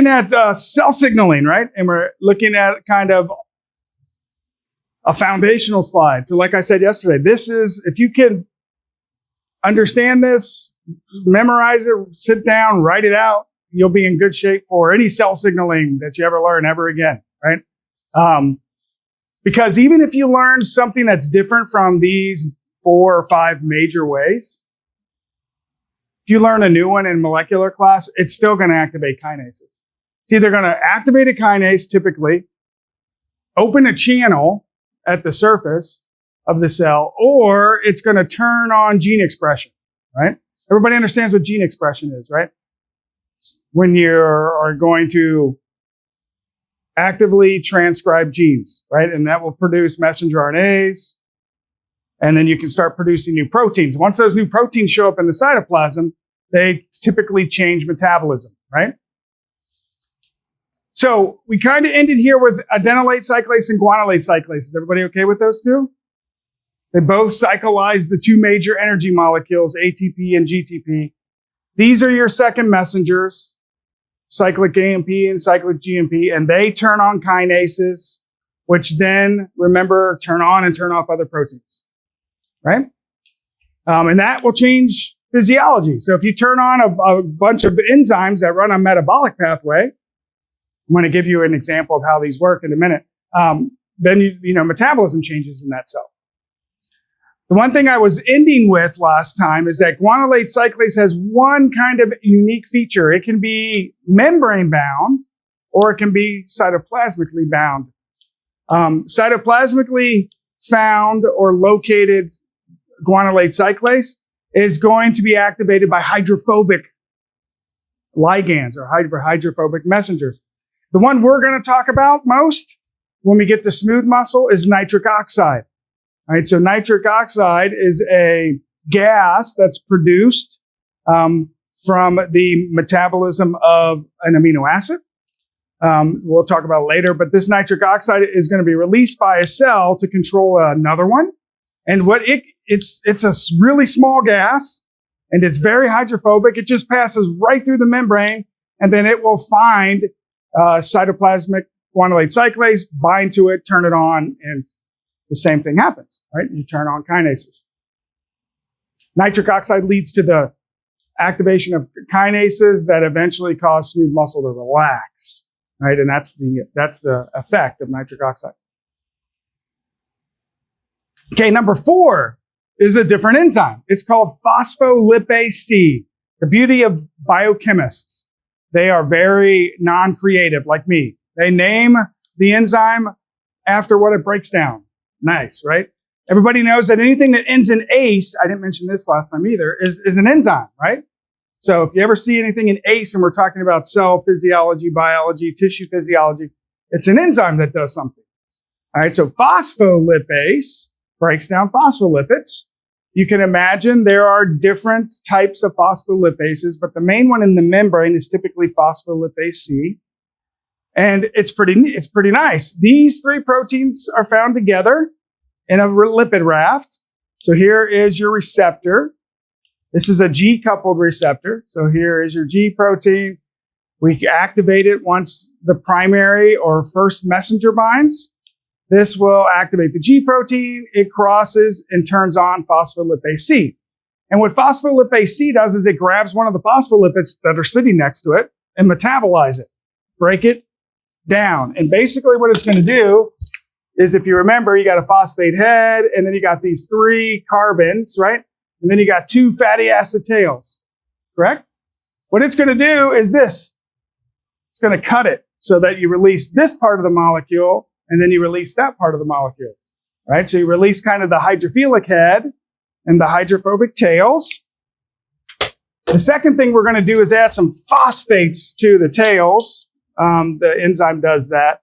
looking at cell signaling, right? And we're looking at kind of a foundational slide. So like I said yesterday, this is, if you can understand this, memorize it, sit down, write it out, you'll be in good shape for any cell signaling that you ever learn ever again, right? Because even if you learn something that's different from these 4 or 5 major ways, if you learn a new one in molecular class, it's still going to activate kinases. It's either going to activate a kinase, typically, open a channel at the surface of the cell, or it's going to turn on gene expression, right? Everybody understands what gene expression is, right? When you are going to actively transcribe genes, right? And that will produce messenger RNAs, and then you can start producing new proteins. Once those new proteins show up in the cytoplasm, they typically change metabolism, right? So we kind of ended here with adenylate cyclase and guanylate cyclase. Is everybody okay with those two? They both cyclize the 2 major energy molecules, ATP and GTP. These are your second messengers, cyclic AMP and cyclic GMP, and they turn on kinases, which then, remember, turn on and turn off other proteins, right? And that will change physiology. So if you turn on a bunch of enzymes that run a metabolic pathway, I'm going to give you an example of how these work in a minute, then you know metabolism changes in that cell. The one thing I was ending with last time is that guanylate cyclase has one kind of unique feature. It can be membrane bound, or it can be cytoplasmically bound. Cytoplasmically found or located guanylate cyclase is going to be activated by hydrophobic ligands or hydrophobic messengers. The one we're going to talk about most when we get to smooth muscle is nitric oxide. All right, so nitric oxide is a gas that's produced from the metabolism of an amino acid. We'll talk about it later, but this nitric oxide is going to be released by a cell to control another one. And it's a really small gas, and it's very hydrophobic. It just passes right through the membrane, and then it will find cytoplasmic guanylate cyclase, bind to it, turn it on, and the same thing happens, right? You turn on kinases. Nitric oxide leads to the activation of kinases that eventually cause smooth muscle to relax, right? And that's the effect of nitric oxide. Okay, number 4 is a different enzyme. It's called phospholipase C. The beauty of biochemists, they are very non-creative like me. They name the enzyme after what it breaks down. Nice, right? Everybody knows that anything that ends in ACE, I didn't mention this last time either, is an enzyme, right? So if you ever see anything in ACE and we're talking about cell physiology, biology, tissue physiology, it's an enzyme that does something. All right, so phospholipase breaks down phospholipids. You can imagine there are different types of phospholipases, but the main one in the membrane is typically phospholipase C. And it's pretty nice. These 3 proteins are found together in a lipid raft. So here is your receptor. This is a G-coupled receptor. So here is your G protein. We activate it once the primary or first messenger binds. This will activate the G protein. It crosses and turns on phospholipase C. And what phospholipase C does is it grabs one of the phospholipids that are sitting next to it and metabolize it, break it down. And basically what it's going to do is, if you remember, you got a phosphate head, and then you got these 3 carbons, right? And then you got 2 fatty acid tails, correct? What it's going to do is this. It's going to cut it so that you release this part of the molecule, and then you release that part of the molecule, right? So you release kind of the hydrophilic head and the hydrophobic tails. The second thing we're going to do is add some phosphates to the tails. The enzyme does that.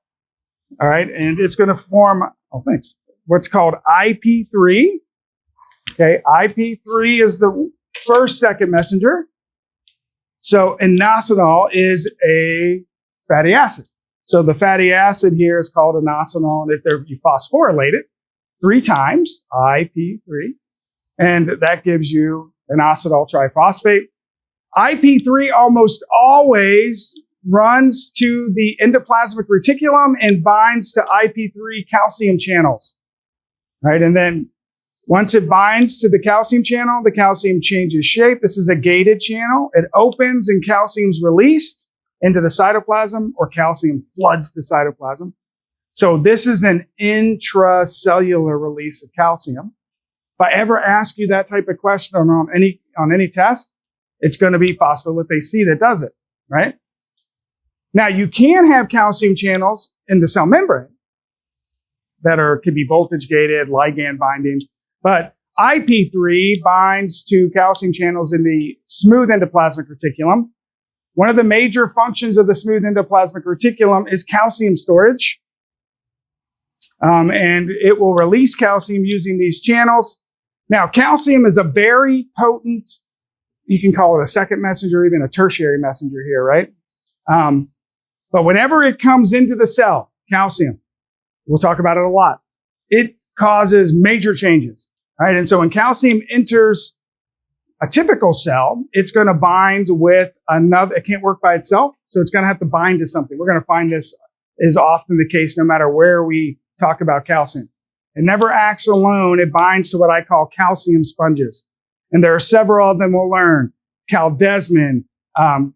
All right. And it's going to form, what's called IP3. Okay. IP3 is the second messenger. So inositol is a fatty acid. So the fatty acid here is called inositol. And if you phosphorylate it 3 times, IP3, and that gives you inositol triphosphate. IP3 almost always runs to the endoplasmic reticulum and binds to IP3 calcium channels, right? And then once it binds to the calcium changes shape. This is a gated channel. It opens and calcium's released into the cytoplasm, or calcium floods the cytoplasm. So this is an intracellular release of calcium. If I ever ask you that type of question on any test, it's going to be phospholipase C that does it, right? Now, you can have calcium channels in the cell membrane that could be voltage gated, ligand binding, but IP3 binds to calcium channels in the smooth endoplasmic reticulum. One of the major functions of the smooth endoplasmic reticulum is calcium storage. And it will release calcium using these channels. Now, calcium is a very potent, you can call it a second messenger, even a tertiary messenger here, right? But whenever it comes into the cell, calcium, we'll talk about it a lot, it causes major changes, right? And so when calcium enters a typical cell, it's going to bind with another, it can't work by itself, so it's going to have to bind to something. We're going to find this is often the case no matter where we talk about calcium. It never acts alone. It binds to what I call calcium sponges. And there are several of them we'll learn. Caldesmin, comodulin,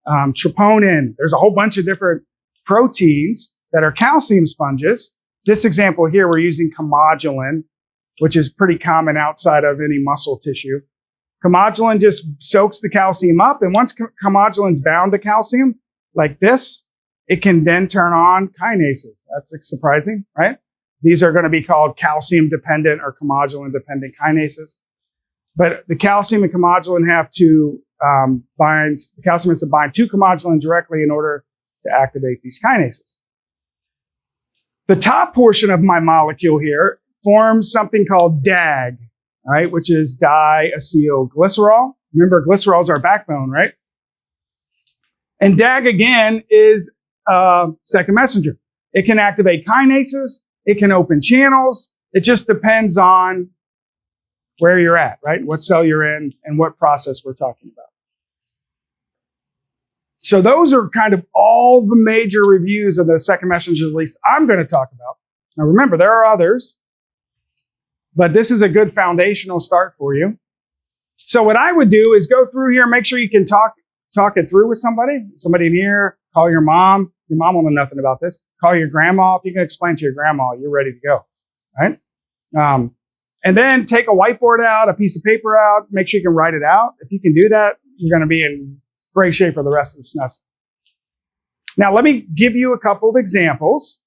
troponin. There's a whole bunch of different proteins that are calcium sponges. This example here, we're using comodulin, which is pretty common outside of any muscle tissue. Comodulin just soaks the calcium up. And once comodulin's bound to calcium, like this, it can then turn on kinases. That's surprising, right? These are going to be called calcium-dependent or comodulin-dependent kinases. But the calcium and comodulin have to bind, the calcium has to bind to comodulin directly in order to activate these kinases. The top portion of my molecule here forms something called DAG, right? Which is diacylglycerol. Remember, glycerol is our backbone, right? And DAG, again, is a second messenger. It can activate kinases. It can open channels. It just depends on where you're at, right? What cell you're in and what process we're talking about. So those are kind of all the major reviews of the second messenger release I'm going to talk about. Now remember, there are others, but this is a good foundational start for you. So what I would do is go through here, make sure you can talk it through with somebody in here, call your mom. Your mom will know nothing about this. Call your grandma. If you can explain to your grandma, you're ready to go, right? And then take a whiteboard out, a piece of paper out, make sure you can write it out. If you can do that, you're going to be in great shape for the rest of the semester. Now, let me give you a couple of examples.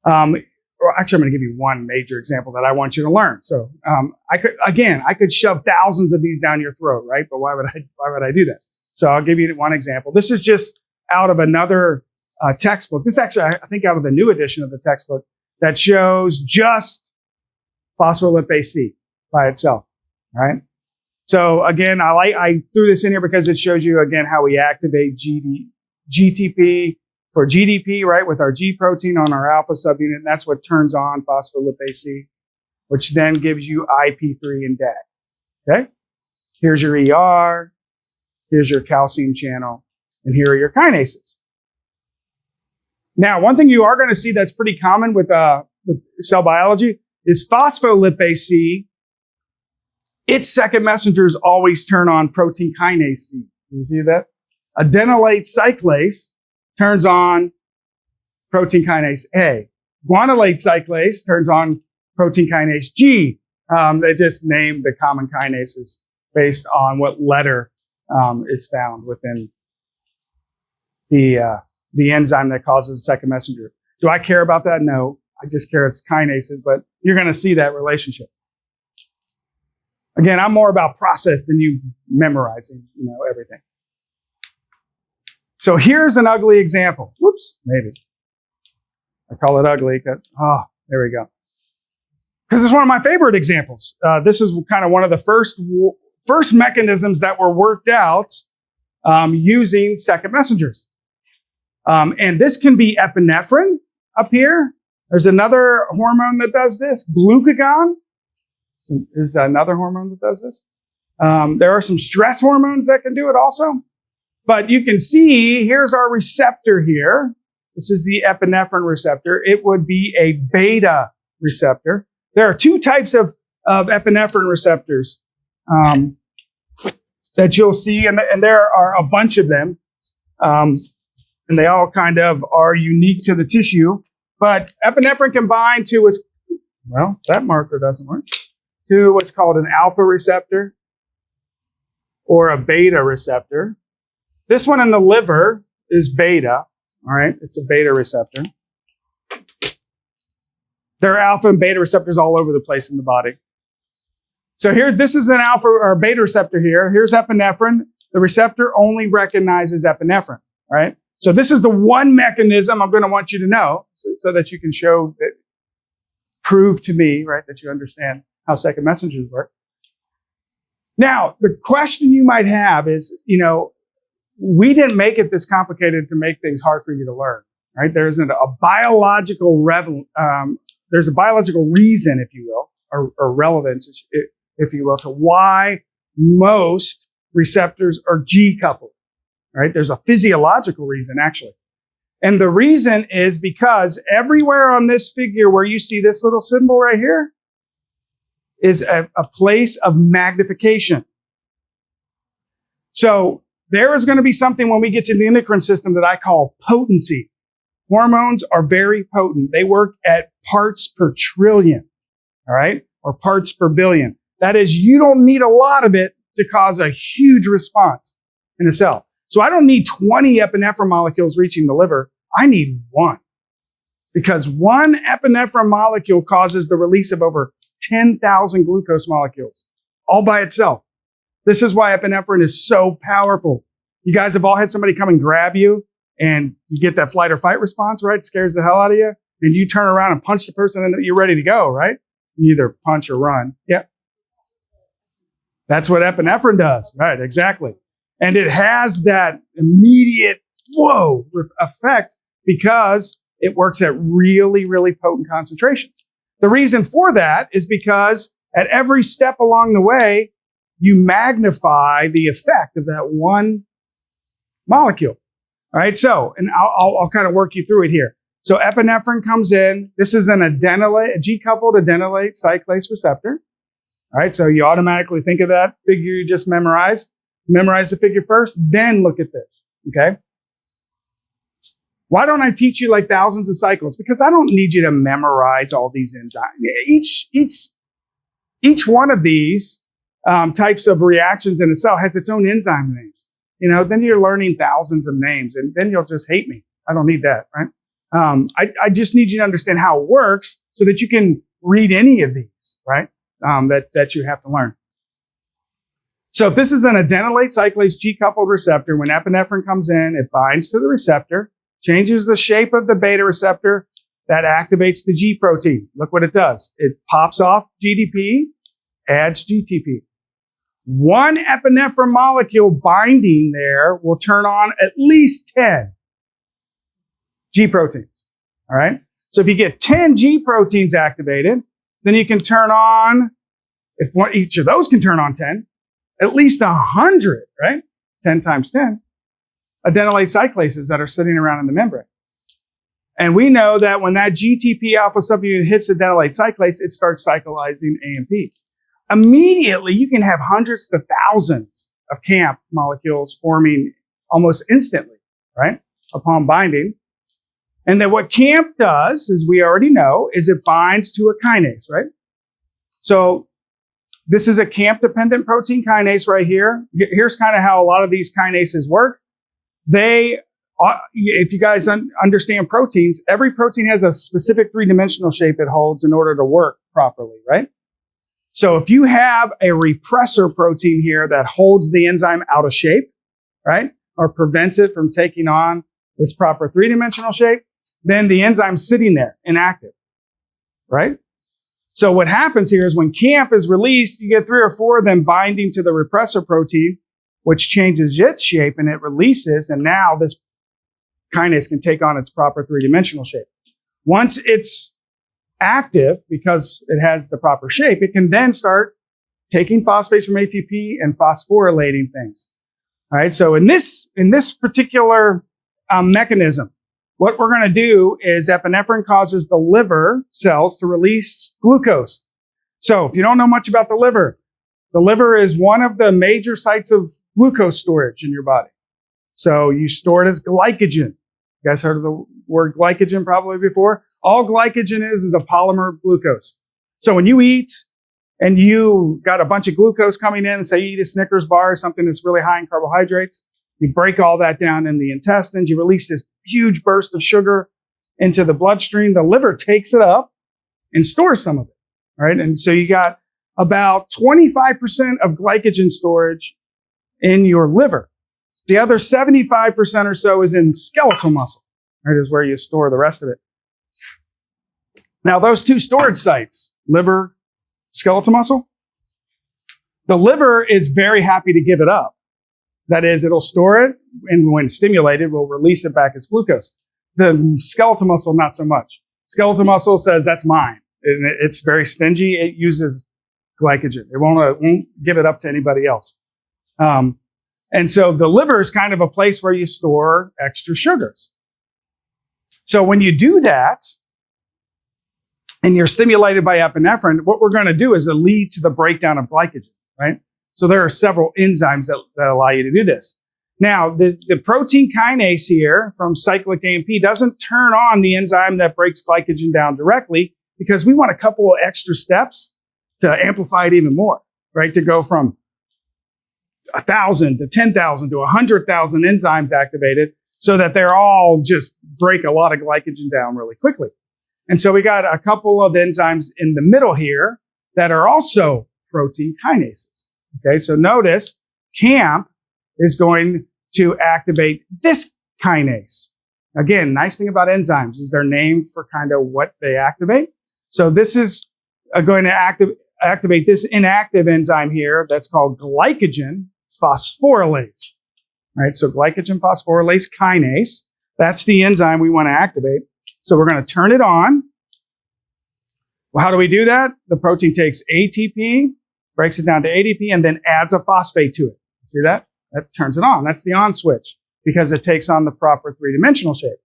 Or actually, I'm going to give you one major example that I want you to learn. So I could shove thousands of these down your throat, right? But why would I do that? So I'll give you one example. This is just out of another textbook. This is actually, I think, out of the new edition of the textbook that shows just phospholipase C by itself, right? So again, I threw this in here because it shows you again how we activate GTP for GDP, right? With our G protein on our alpha subunit. And that's what turns on phospholipase C, which then gives you IP3 and DAG. Okay. Here's your ER. Here's your calcium channel. And here are your kinases. Now, one thing you are going to see that's pretty common with cell biology is phospholipase C. Its second messengers always turn on protein kinase C. You see that? Adenylate cyclase turns on protein kinase A. Guanylate cyclase turns on protein kinase G. They just named the common kinases based on what letter is found within the enzyme that causes the second messenger. Do I care about that? No. I just care it's kinases, but you're going to see that relationship. Again, I'm more about process than you memorizing, everything. So here's an ugly example. Whoops, maybe. I call it ugly. There we go. Because it's one of my favorite examples. This is kind of one of the first mechanisms that were worked out using second messengers. And this can be epinephrine up here. There's another hormone that does this. Glucagon is another hormone that does this. There are some stress hormones that can do it also. But you can see, here's our receptor here. This is the epinephrine receptor. It would be a beta receptor. There are two types of epinephrine receptors that you'll see, and there are a bunch of them. And they all kind of are unique to the tissue. But epinephrine can bind to that marker doesn't work, to what's called an alpha receptor or a beta receptor. This one in the liver is beta, all right? It's a beta receptor. There are alpha and beta receptors all over the place in the body. So here, this is an alpha or beta receptor here. Here's epinephrine. The receptor only recognizes epinephrine, right? So this is the one mechanism I'm going to want you to know so that you can prove to me, right, that you understand how second messengers work. Now, the question you might have is, we didn't make it this complicated to make things hard for you to learn, right? There's a biological there's a biological reason, if you will, or relevance, if you will, to why most receptors are G-coupled, right? There's a physiological reason, actually. And the reason is because everywhere on this figure where you see this little symbol right here is a place of magnification. So there is going to be something when we get to the endocrine system that I call potency. Hormones are very potent. They work at parts per trillion, all right? Or parts per billion. That is, you don't need a lot of it to cause a huge response in a cell. So I don't need 20 epinephrine molecules reaching the liver. I need one. Because one epinephrine molecule causes the release of over 10,000 glucose molecules, all by itself. This is why epinephrine is so powerful. You guys have all had somebody come and grab you, and you get that flight or fight response, right? It scares the hell out of you. And you turn around and punch the person and you're ready to go, right? You either punch or run. Yeah. That's what epinephrine does. Right, exactly. And it has that immediate, effect because it works at really, really potent concentrations. The reason for that is because at every step along the way, you magnify the effect of that one molecule. All right, so, and I'll kind of work you through it here. So epinephrine comes in. This is a G-coupled adenylate cyclase receptor. All right, so you automatically think of that figure you just memorized. Memorize the figure first, then look at this, okay? Why don't I teach you like thousands of cycles? Because I don't need you to memorize all these enzymes. Each one of these types of reactions in a cell has its own enzyme names. Then you're learning thousands of names, and then you'll just hate me. I don't need that, right? I just need you to understand how it works so that you can read any of these, right? That you have to learn. So if this is an adenylate cyclase G-coupled receptor, when epinephrine comes in, it binds to the receptor, changes the shape of the beta receptor, that activates the G protein. Look what it does. It pops off GDP, adds GTP. One epinephrine molecule binding there will turn on at least 10 G proteins. All right. So if you get 10 G proteins activated, then you can turn on, each of those can turn on 10, at least 100, right? 10 times 10 adenylate cyclases that are sitting around in the membrane. And we know that when that GTP alpha subunit hits adenylate cyclase, it starts cyclizing AMP. Immediately, you can have hundreds to thousands of CAMP molecules forming almost instantly, right? Upon binding. And then what CAMP does, as we already know, is it binds to a kinase, right? So this is a CAMP-dependent protein kinase right here. Here's kind of how a lot of these kinases work. If you guys understand proteins, every protein has a specific three-dimensional shape it holds in order to work properly, right? So if you have a repressor protein here that holds the enzyme out of shape, right, or prevents it from taking on its proper three-dimensional shape, then the enzyme's sitting there inactive, right? So what happens here is when CAMP is released, you get 3 or 4 of them binding to the repressor protein, which changes its shape and it releases, and now this kinase can take on its proper three-dimensional shape. Once it's active, because it has the proper shape, it can then start taking phosphates from ATP and phosphorylating things. All right. So in this particular mechanism, what we're going to do is epinephrine causes the liver cells to release glucose. So if you don't know much about the liver is one of the major sites of glucose storage in your body. So you store it as glycogen. You guys heard of the word glycogen probably before? All glycogen is a polymer of glucose. So when you eat and you got a bunch of glucose coming in, and say you eat a Snickers bar or something that's really high in carbohydrates, you break all that down in the intestines, you release this huge burst of sugar into the bloodstream. The liver takes it up and stores some of it, right? And so you got about 25% of glycogen storage in your liver. The other 75% or so is in skeletal muscle, right? Is where you store the rest of it. Now, those two storage sites, liver, skeletal muscle, the liver is very happy to give it up. That is, it'll store it, and when stimulated, will release it back as glucose. The skeletal muscle, not so much. Skeletal muscle says, that's mine. It's very stingy. It uses glycogen. It won't give it up to anybody else. And so the liver is kind of a place where you store extra sugars. So when you do that, and you're stimulated by epinephrine, what we're going to do is it lead to the breakdown of glycogen, right? So there are several enzymes that allow you to do this. Now, the protein kinase here from cyclic AMP doesn't turn on the enzyme that breaks glycogen down directly, because we want a couple of extra steps to amplify it even more, right? To go from 1,000 to 10,000 to 100,000 enzymes activated, so that they're all just break a lot of glycogen down really quickly. And so we got a couple of enzymes in the middle here that are also protein kinases. Okay, so notice CAMP is going to activate this kinase. Again, nice thing about enzymes is they're named for kind of what they activate. So this is going to activate this inactive enzyme here that's called glycogen phosphorylase. Right, so glycogen phosphorylase kinase, that's the enzyme we want to activate. So we're going to turn it on. Well, how do we do that? The protein takes ATP, breaks it down to ADP, and then adds a phosphate to it. See that? That turns it on. That's the on switch, because it takes on the proper three-dimensional shape.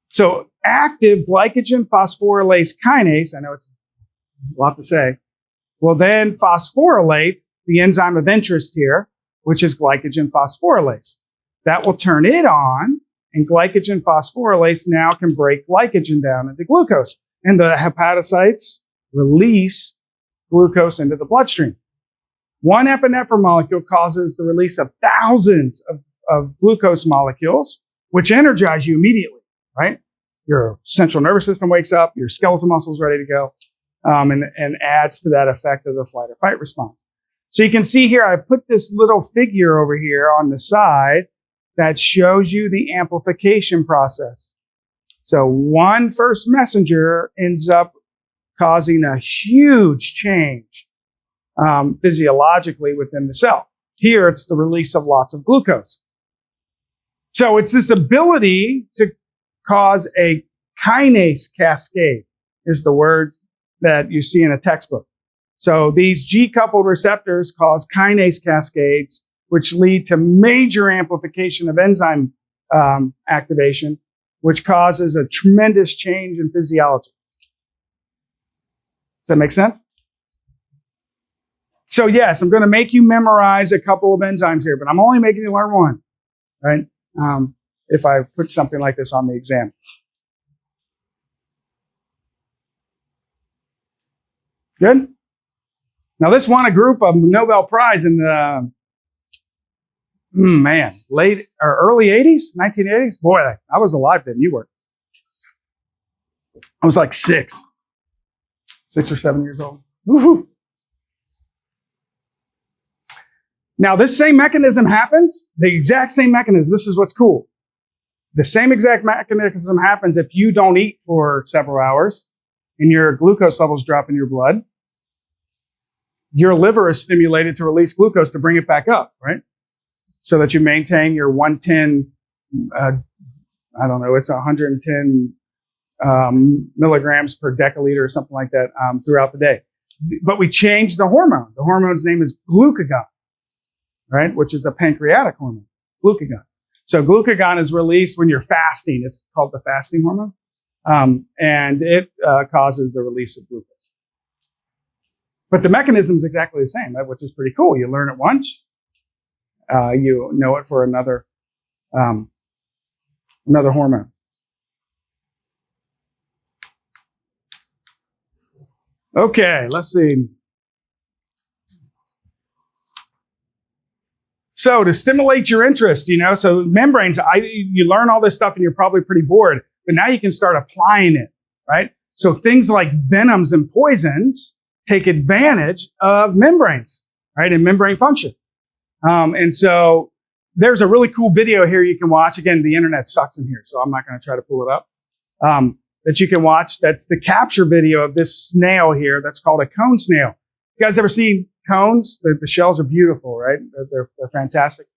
So active glycogen phosphorylase kinase, I know it's a lot to say, will then phosphorylate the enzyme of interest here, which is glycogen phosphorylase. That will turn it on, and glycogen phosphorylase now can break glycogen down into glucose. And the hepatocytes release glucose into the bloodstream. One epinephrine molecule causes the release of thousands of glucose molecules, which energize you immediately, right? Your central nervous system wakes up, your skeletal muscle is ready to go, and adds to that effect of the flight or fight response. So you can see here, I put this little figure over here on the side that shows you the amplification process. So one first messenger ends up causing a huge change physiologically within the cell. Here, it's the release of lots of glucose. So it's this ability to cause a kinase cascade is the word that you see in a textbook. So these G-coupled receptors cause kinase cascades, which lead to major amplification of enzyme activation, which causes a tremendous change in physiology. Does that make sense? So yes, I'm going to make you memorize a couple of enzymes here, but I'm only making you learn one, right? If I put something like this on the exam. Good? Now this won a group of Nobel Prize in the, late or early 80s, 1980s. Boy, I was alive then. You were. I was like 6 or 7 years old. Woo-hoo. Now, this same mechanism happens, the exact same mechanism. This is what's cool. The same exact mechanism happens if you don't eat for several hours and your glucose levels drop in your blood. Your liver is stimulated to release glucose to bring it back up, right? So that you maintain your 110, it's 110 milligrams per deciliter or something like that throughout the day. But we changed the hormone. The hormone's name is glucagon. right? Which is a pancreatic hormone, glucagon. So glucagon is released when you're fasting. It's called the fasting hormone. And it causes the release of glucose. But the mechanism is exactly the same, right? Which is pretty cool. You learn it once, you know it for another hormone. Okay, let's see. So to stimulate your interest, so membranes, you learn all this stuff and you're probably pretty bored, but now you can start applying it, right? So things like venoms and poisons take advantage of membranes, right? And membrane function. And so there's a really cool video here you can watch. Again, the internet sucks in here, so I'm not going to try to pull it up. That you can watch. That's the capture video of this snail here. That's called a cone snail. You guys ever seen cones? The shells are beautiful, right? They're fantastic.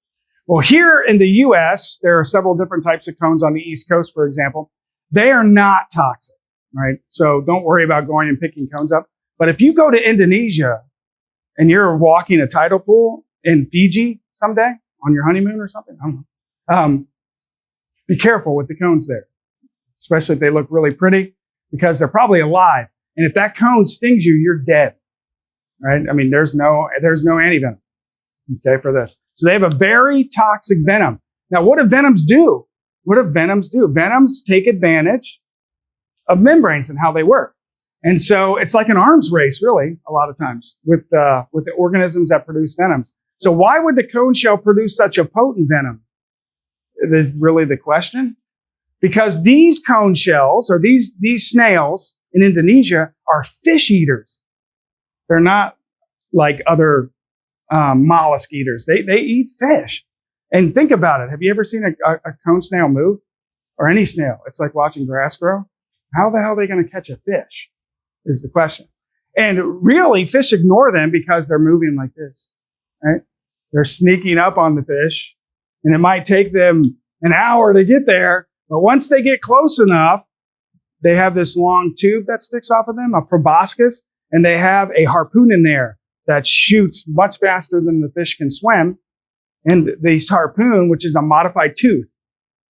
Well, here in the U.S., there are several different types of cones on the East Coast, for example. They are not toxic, right? So don't worry about going and picking cones up. But if you go to Indonesia and you're walking a tidal pool in Fiji someday on your honeymoon or something, I don't know. Be careful with the cones there, especially if they look really pretty, because they're probably alive. And if that cone stings you, you're dead, right? I mean, there's no antivenom, okay, for this. So they have a very toxic venom. Now, what do venoms do? Venoms take advantage of membranes and how they work. And so it's like an arms race, really, a lot of times with the organisms that produce venoms. So why would the cone shell produce such a potent venom? Is really the question. Because these cone shells, or these snails in Indonesia, are fish eaters. They're not like other mollusk eaters. They eat fish. And think about it. Have you ever seen a cone snail move? Or any snail? It's like watching grass grow. How the hell are they going to catch a fish? Is the question. And really, fish ignore them because they're moving like this, right? They're sneaking up on the fish, and it might take them an hour to get there. But once they get close enough, they have this long tube that sticks off of them, a proboscis, and they have a harpoon in there that shoots much faster than the fish can swim. And this harpoon, which is a modified tooth,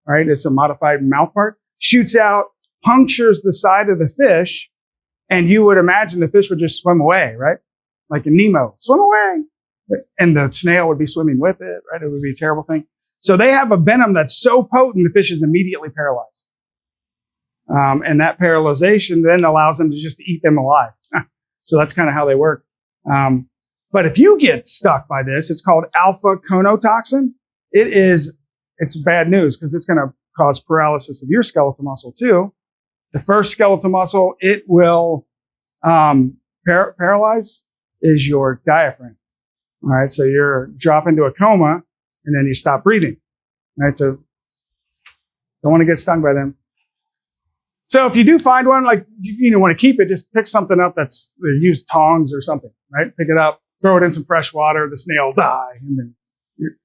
right? It's a modified mouth part, shoots out, punctures the side of the fish, and you would imagine the fish would just swim away, right? Like in Nemo, swim away. And the snail would be swimming with it, right? It would be a terrible thing. So they have a venom that's so potent, the fish is immediately paralyzed. And that paralyzation then allows them to just eat them alive. So that's kind of how they work. But if you get stuck by this, it's called alpha conotoxin. It's bad news because it's going to cause paralysis of your skeletal muscle too. The first skeletal muscle it will paralyze is your diaphragm. All right, so you're drop into a coma and then you stop breathing. All right, so don't want to get stung by them. So if you do find one, like you want to keep it, just pick something up use tongs or something, right? Pick it up, throw it in some fresh water, the snail will die, and then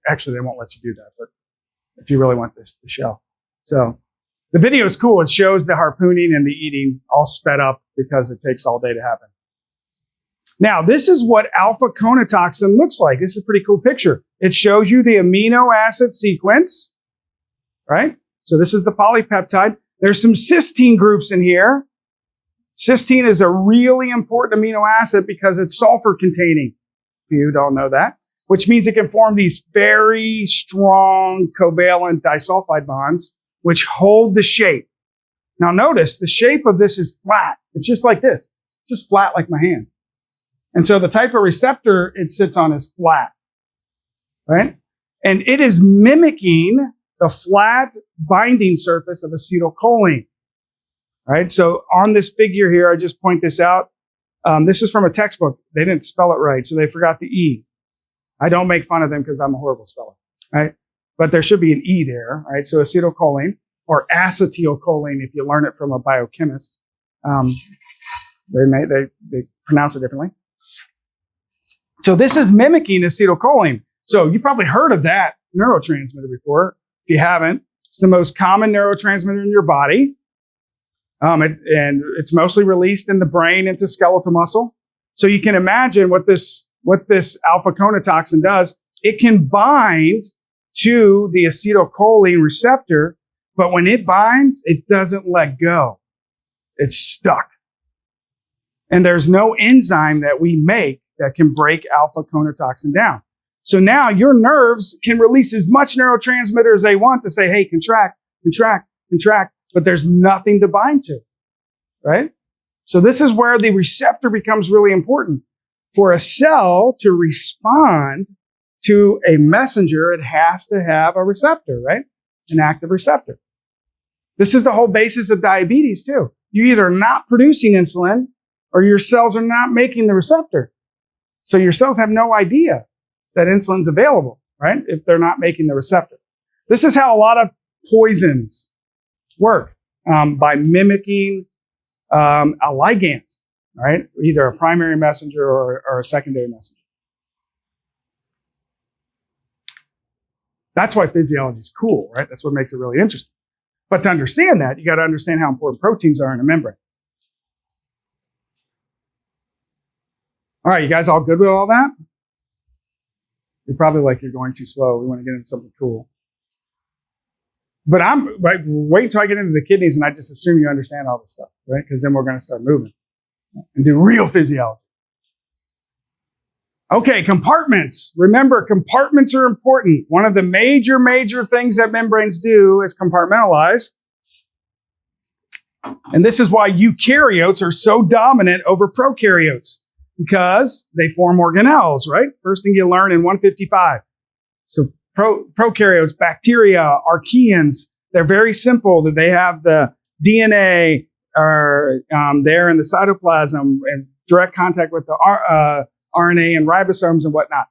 actually they won't let you do that, but if you really want the shell. So the video is cool. It shows the harpooning and the eating all sped up because it takes all day to happen. Now, this is what alpha conotoxin looks like. This is a pretty cool picture. It shows you the amino acid sequence, right? So this is the polypeptide. There's some cysteine groups in here. Cysteine is a really important amino acid because it's sulfur containing. If you don't know that, which means it can form these very strong covalent disulfide bonds, which hold the shape. Now notice the shape of this is flat. It's just like this, just flat like my hand. And so the type of receptor it sits on is flat, right? And it is mimicking the flat binding surface of acetylcholine, right? So on this figure here, I just point this out. This is from a textbook. They didn't spell it right, so they forgot the E. I don't make fun of them because I'm a horrible speller, right? But there should be an E there, right? So acetylcholine or acetylcholine, if you learn it from a biochemist, they pronounce it differently. So this is mimicking acetylcholine. So you probably heard of that neurotransmitter before. If you haven't, it's the most common neurotransmitter in your body. And it's mostly released in the brain into skeletal muscle. So you can imagine what this alpha conotoxin does. it can bind to the acetylcholine receptor, but when it binds, it doesn't let go. It's stuck. And there's no enzyme that we make that can break alpha conotoxin down. So now your nerves can release as much neurotransmitter as they want to say, hey, contract, contract, contract, but there's nothing to bind to, right? So this is where the receptor becomes really important. For a cell to respond to a messenger, it has to have a receptor, right? An active receptor. This is the whole basis of diabetes too. You're either not producing insulin or your cells are not making the receptor. So your cells have no idea that insulin's available, right? If they're not making the receptor. This is how a lot of poisons work, by mimicking a ligand, right? Either a primary messenger or a secondary messenger. That's why physiology is cool, right? That's what makes it really interesting. But to understand that, you got to understand how important proteins are in a membrane. All right, you guys all good with all that? You're probably like, you're going too slow. We want to get into something cool. But wait until I get into the kidneys and I just assume you understand all this stuff, right? Because then we're going to start moving and do real physiology. Okay, compartments. Remember, compartments are important. One of the major things that membranes do is compartmentalize. And this is why eukaryotes are so dominant over prokaryotes, because they form organelles, right? First thing you learn in 155. So prokaryotes, bacteria, archaeans, they're very simple. That they have the DNA there in the cytoplasm and direct contact with the RNA and ribosomes and whatnot.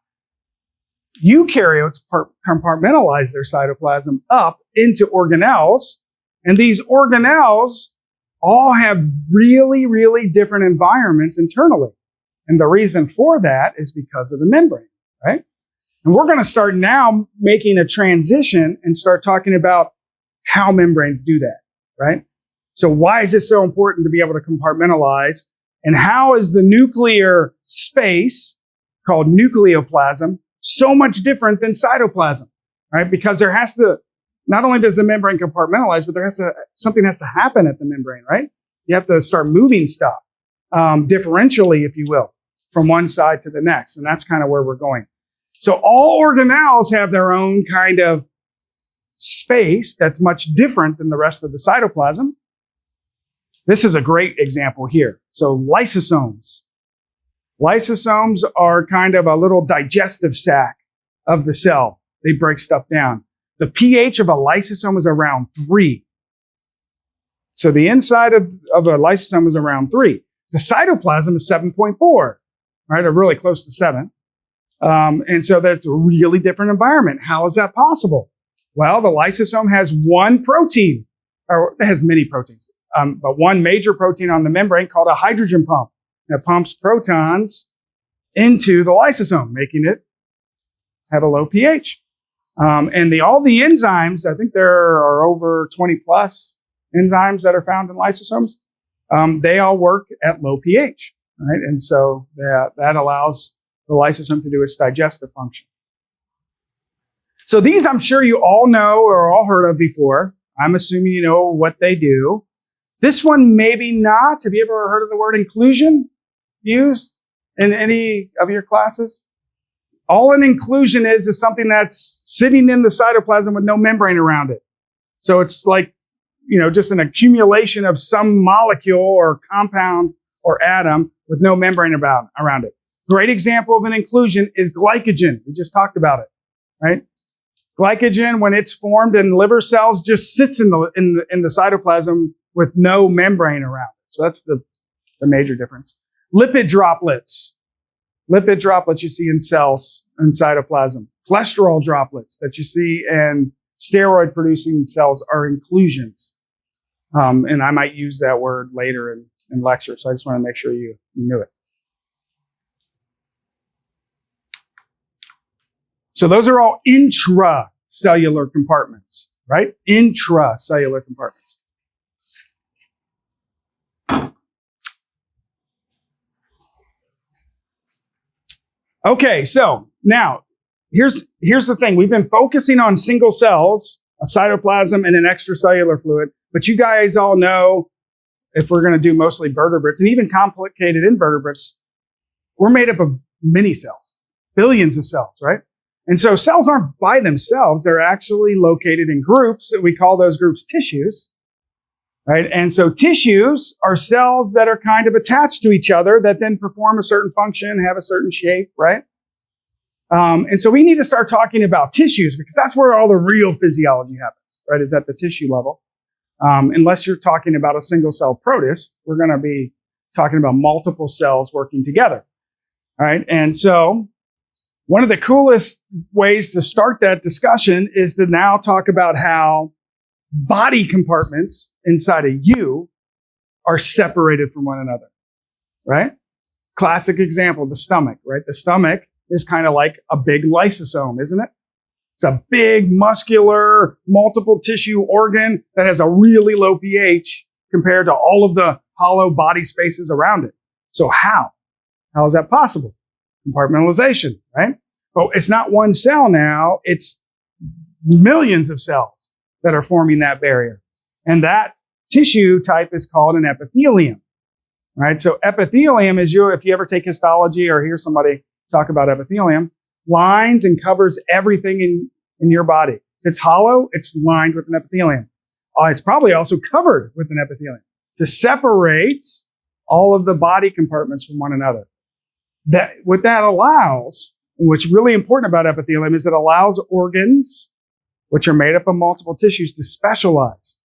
Eukaryotes compartmentalize their cytoplasm up into organelles, and these organelles all have really different environments internally. And the reason for that is because of the membrane, right? And we're going to start now making a transition and start talking about how membranes do that, right? So why is it so important to be able to compartmentalize? And how is the nuclear space, called nucleoplasm, so much different than cytoplasm, right? Because there has to, not only does the membrane compartmentalize, but something has to happen at the membrane, right? You have to start moving stuff, differentially, if you will, from one side to the next. And that's kind of where we're going. So all organelles have their own kind of space that's much different than the rest of the cytoplasm. This is a great example here. So lysosomes. Lysosomes are kind of a little digestive sac of the cell. They break stuff down. The pH of a lysosome is around 3. So the inside of a lysosome is around 3. The cytoplasm is 7.4, right? Or really close to 7. And so that's a really different environment. How is that possible? Well, the lysosome has one protein, or it has many proteins. But one major protein on the membrane called a hydrogen pump that pumps protons into the lysosome, making it have a low pH. And all the enzymes, I think there are over 20 plus enzymes that are found in lysosomes. They all work at low pH, right? And so that allows the lysosome to do its digestive function. So these I'm sure you all know or all heard of before. I'm assuming you know what they do. This one, maybe not. Have you ever heard of the word inclusion used in any of your classes? All an inclusion is something that's sitting in the cytoplasm with no membrane around it. So it's like, just an accumulation of some molecule or compound or atom with no membrane around it. Great example of an inclusion is glycogen. We just talked about it, right? Glycogen, when it's formed in liver cells, just sits in the cytoplasm with no membrane around it. So that's the major difference. Lipid droplets. Lipid droplets you see in cells in cytoplasm. Cholesterol droplets that you see in steroid-producing cells are inclusions. And I might use that word later in lecture, so I just want to make sure you knew it. So those are all intracellular compartments, right? Intracellular compartments. Okay, so now here's the thing. We've been focusing on single cells, a cytoplasm, and an extracellular fluid. But you guys all know, if we're going to do mostly vertebrates and even complicated invertebrates, we're made up of many cells, billions of cells, right? And so cells aren't by themselves. They're actually located in groups, that we call those groups tissues, right? And so tissues are cells that are kind of attached to each other that then perform a certain function, have a certain shape, right? And so we need to start talking about tissues, because that's where all the real physiology happens, right? Is at the tissue level. Unless you're talking about a single cell protist, we're going to be talking about multiple cells working together. All right. And so one of the coolest ways to start that discussion is to now talk about how body compartments inside of you are separated from one another, right? Classic example, the stomach, right? The stomach is kind of like a big lysosome, isn't it? It's a big, muscular, multiple tissue organ that has a really low pH compared to all of the hollow body spaces around it. So how? How is that possible? Compartmentalization, right? Well, it's not one cell now. It's millions of cells that are forming that barrier. And that tissue type is called an epithelium, right? So epithelium is if you ever take histology or hear somebody talk about epithelium, lines and covers everything in your body. If it's hollow, it's lined with an epithelium. It's probably also covered with an epithelium to separate all of the body compartments from one another. What that allows, and what's really important about epithelium, is it allows organs, which are made up of multiple tissues, to specialize,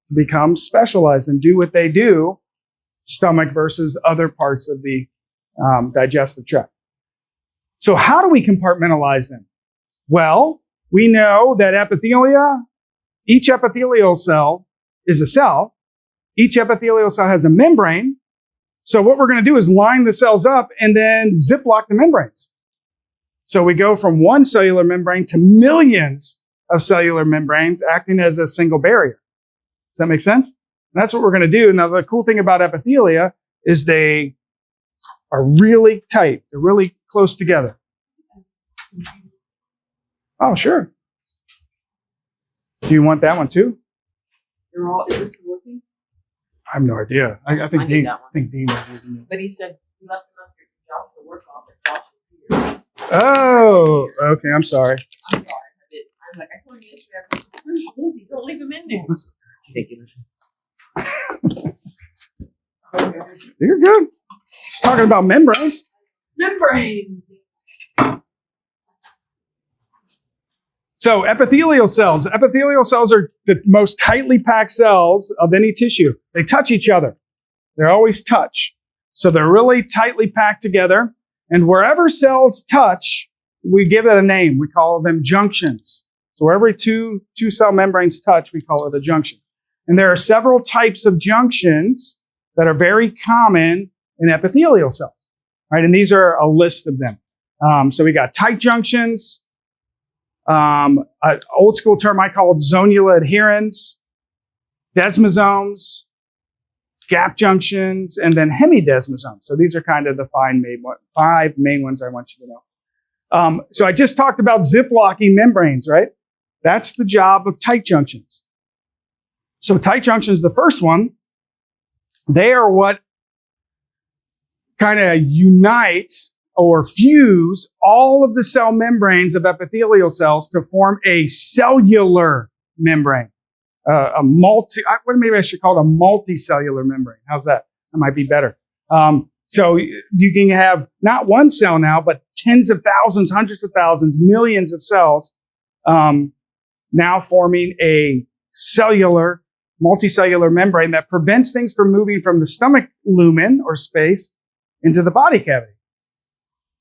to become specialized and do what they do, stomach versus other parts of the digestive tract. So how do we compartmentalize them? Well, we know that each epithelial cell is a cell. Each epithelial cell has a membrane. So what we're going to do is line the cells up and then ziplock the membranes. So we go from one cellular membrane to millions of cellular membranes acting as a single barrier. Does that make sense? And that's what we're going to do. Now, the cool thing about epithelia is they are really tight. They're really close together. Oh, sure. Do you want that one too? Is this working? I have no idea. I think Dean was using it. But he said he left enough for Josh to work on it. Josh is here. Oh, okay. I'm sorry. I'm sorry. I'm like, I told you yesterday, I'm pretty busy. Don't leave him in there. Thank you, listen. You're good. Just talking about membranes. Membranes. So epithelial cells. Epithelial cells are the most tightly packed cells of any tissue. They touch each other. They always touch. So they're really tightly packed together. And wherever cells touch, we give it a name. We call them junctions. So wherever two cell membranes touch, we call it a junction. And there are several types of junctions that are very common in epithelial cells, right? And these are a list of them. So we got tight junctions. An old school term I call it zonula adherens, desmosomes, gap junctions, and then hemidesmosomes. So these are kind of the five main ones I want you to know. So I just talked about ziplocking membranes, right? That's the job of tight junctions. So tight junctions, the first one, they are what kind of unite or fuse all of the cell membranes of epithelial cells to form a cellular membrane. Maybe I should call it a multicellular membrane. How's that? That might be better. So you can have not one cell now, but tens of thousands, hundreds of thousands, millions of cells now forming a multicellular membrane that prevents things from moving from the stomach lumen or space into the body cavity.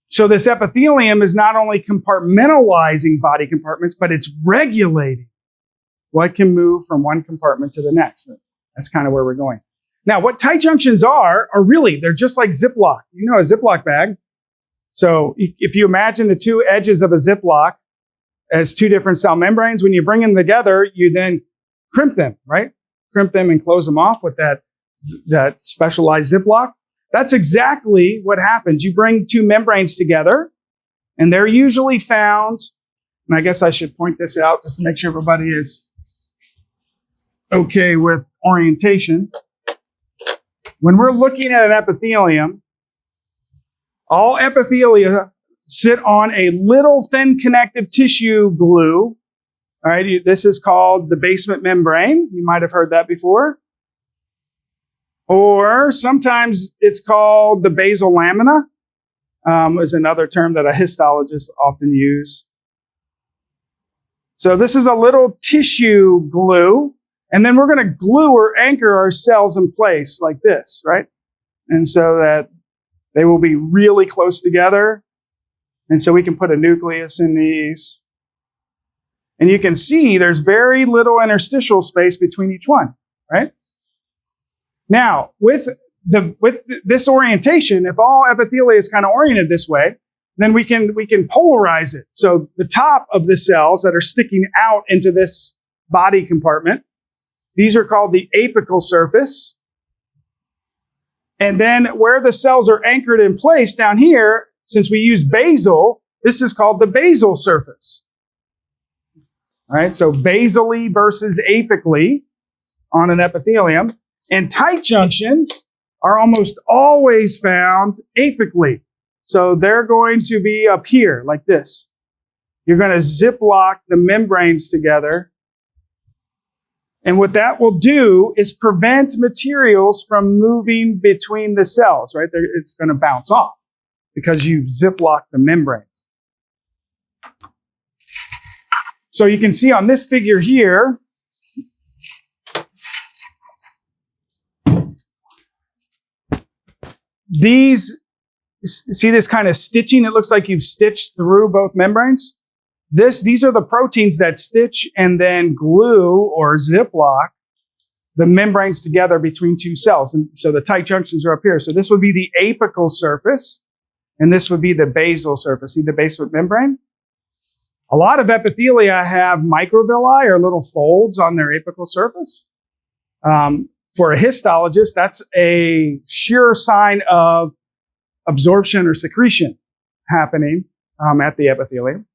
So this epithelium is not only compartmentalizing body compartments, but it's regulating what can move from one compartment to the next. That's kind of where we're going. Now, what tight junctions are really, they're just like Ziploc. You know, a Ziploc bag. So if you imagine the two edges of a Ziploc as two different cell membranes, when you bring them together, you then crimp them, right? Crimp them and close them off with that specialized Ziploc. That's exactly what happens. You bring two membranes together, and they're usually found And I guess I should point this out just to make sure everybody is okay with orientation. When we're looking at an epithelium, all epithelia sit on a little thin connective tissue glue. All right, this is called the basement membrane. You might have heard that before. Or sometimes it's called the basal lamina, is another term that a histologist often use. So this is a little tissue glue, and then we're going to glue or anchor our cells in place like this, right? And so that they will be really close together. And so we can put a nucleus in these. And you can see there's very little interstitial space between each one, right? Now, with this orientation, if all epithelia is kind of oriented this way, then we can polarize it. So the top of the cells that are sticking out into this body compartment, these are called the apical surface. And then where the cells are anchored in place down here, since we use basal, this is called the basal surface. All right, so basally versus apically on an epithelium. And tight junctions are almost always found apically. So they're going to be up here like this. You're going to zip lock the membranes together. And what that will do is prevent materials from moving between the cells, right? It's going to bounce off because you've zip locked the membranes. So you can see on this figure here, see this kind of stitching? It looks like you've stitched through both membranes. These are the proteins that stitch and then glue or zip lock the membranes together between two cells. And so the tight junctions are up here. So this would be the apical surface, and this would be the basal surface. See the basement membrane? A lot of epithelia have microvilli or little folds on their apical surface. For a histologist, that's a sure sign of absorption or secretion happening at the epithelium,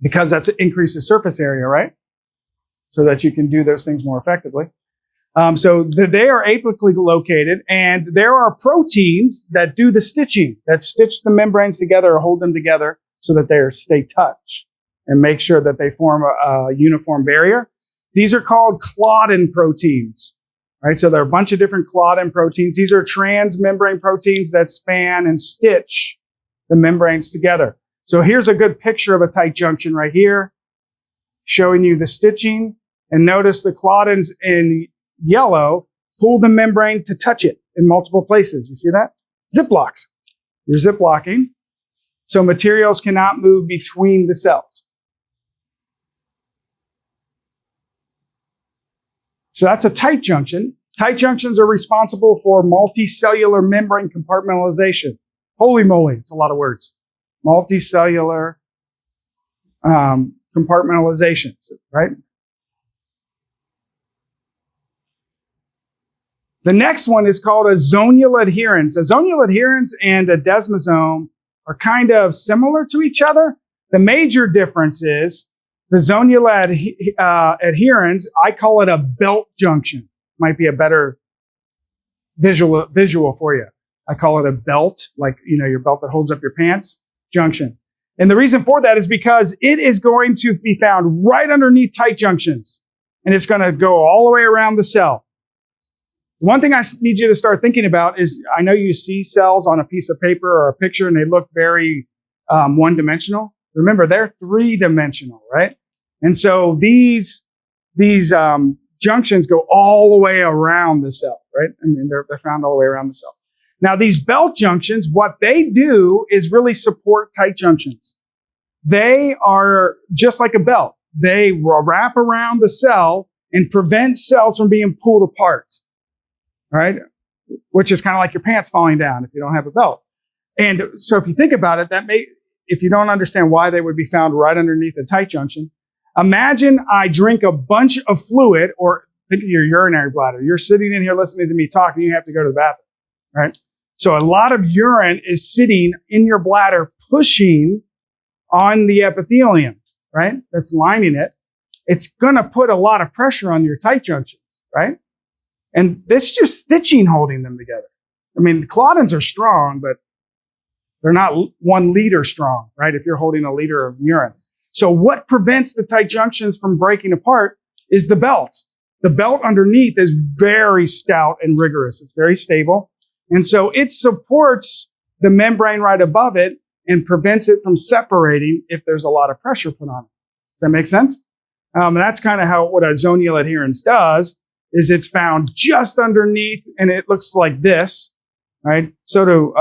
because that increases surface area, right? So that you can do those things more effectively. So they are apically located, and there are proteins that do the stitching, that stitch the membranes together or hold them together so that they stay touch and make sure that they form a uniform barrier. These are called claudin proteins, right? So there are a bunch of different claudin proteins. These are transmembrane proteins that span and stitch the membranes together. So here's a good picture of a tight junction right here, showing you the stitching. And notice the claudins in yellow pull the membrane to touch it in multiple places. You see that? Zip locks. You're zip locking. So materials cannot move between the cells. So that's a tight junction. Tight junctions are responsible for multicellular membrane compartmentalization. Holy moly, it's a lot of words. Multicellular compartmentalization, right? The next one is called a zonal adherens. A zonal adherens and a desmosome are kind of similar to each other. The major difference is the zonal adherens, I call it a belt junction. Might be a better visual for you. I call it a belt, like, your belt that holds up your pants junction. And the reason for that is because it is going to be found right underneath tight junctions, and it's going to go all the way around the cell. One thing I need you to start thinking about is, I know you see cells on a piece of paper or a picture and they look very one-dimensional. Remember, they're three-dimensional, right? And so these junctions go all the way around the cell, right? I mean, they're found all the way around the cell. Now, these belt junctions, what they do is really support tight junctions. They are just like a belt. They wrap around the cell and prevent cells from being pulled apart, right? Which is kind of like your pants falling down if you don't have a belt. And so if you think about it, if you don't understand why they would be found right underneath a tight junction, imagine I drink a bunch of fluid, or think of your urinary bladder. You're sitting in here listening to me talk and you have to go to the bathroom, right? So a lot of urine is sitting in your bladder, pushing on the epithelium, right, that's lining it, it's going to put a lot of pressure on your tight junctions, right? And this just stitching holding them together. I mean, claudins are strong, but they're not 1 liter strong, right? If you're holding a liter of urine. So what prevents the tight junctions from breaking apart is the belt. The belt underneath is very stout and rigorous. It's very stable. And so it supports the membrane right above it and prevents it from separating if there's a lot of pressure put on it. Does that make sense? And that's kind of how what a zonule adherens does, is it's found just underneath, and it looks like this, right? So do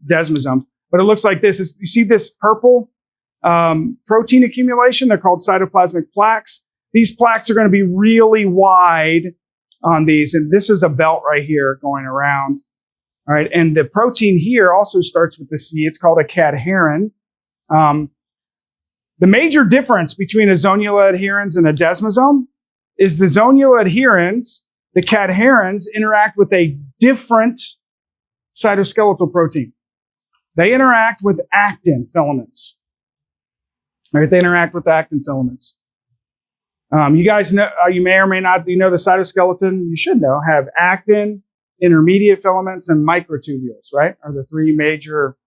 desmosomes. But it looks like this. You see this purple protein accumulation? They're called cytoplasmic plaques. These plaques are going to be really wide on these. And this is a belt right here going around. All right. And the protein here also starts with the C. It's called a cadherin. The major difference between a zonule adherens and a desmosome is the zonule adherens, the cadherins, interact with a different cytoskeletal protein. They interact with actin filaments. Right? They interact with actin filaments. You guys know, you may or may not, you know the cytoskeleton, you should know, have actin, intermediate filaments, and microtubules, right? Are the 3 major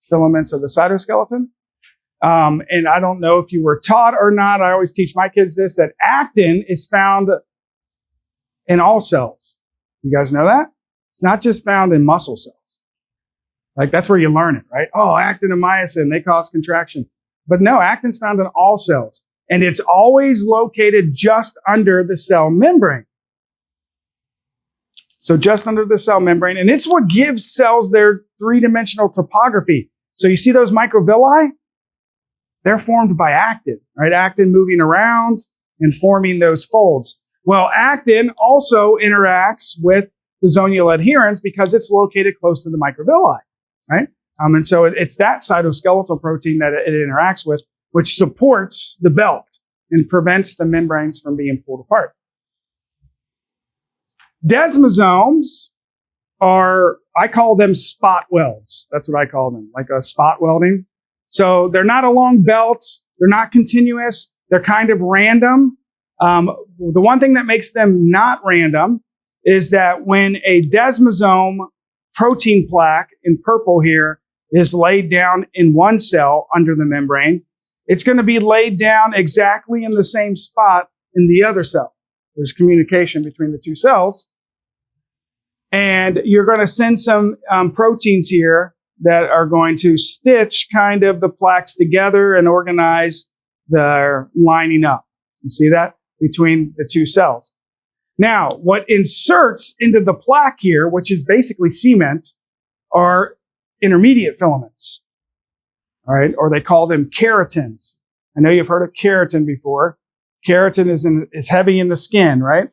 filaments of the cytoskeleton. And I don't know if you were taught or not, I always teach my kids this, that actin is found in all cells. You guys know that? It's not just found in muscle cells. Like, that's where you learn it, right? Oh, actin and myosin, they cause contraction. But no, actin's found in all cells. And it's always located just under the cell membrane. So just under the cell membrane. And it's what gives cells their 3-dimensional topography. So you see those microvilli? They're formed by actin, right? Actin moving around and forming those folds. Well, actin also interacts with the zonule adherens because it's located close to the microvilli, right? And so it's that cytoskeletal protein that it interacts with, which supports the belt and prevents the membranes from being pulled apart. Desmosomes are, I call them spot welds. That's what I call them, like a spot welding. So they're not a long belt. They're not continuous. They're kind of random. The one thing that makes them not random is that when a desmosome protein plaque in purple here is laid down in one cell under the membrane, it's going to be laid down exactly in the same spot in the other cell. There's communication between the two cells. And you're going to send some proteins here that are going to stitch kind of the plaques together and organize the lining up. You see that? Between the two cells. Now, what inserts into the plaque here, which is basically cement, are intermediate filaments. All right, or they call them keratins. I know you've heard of keratin before. Keratin is heavy in the skin, right?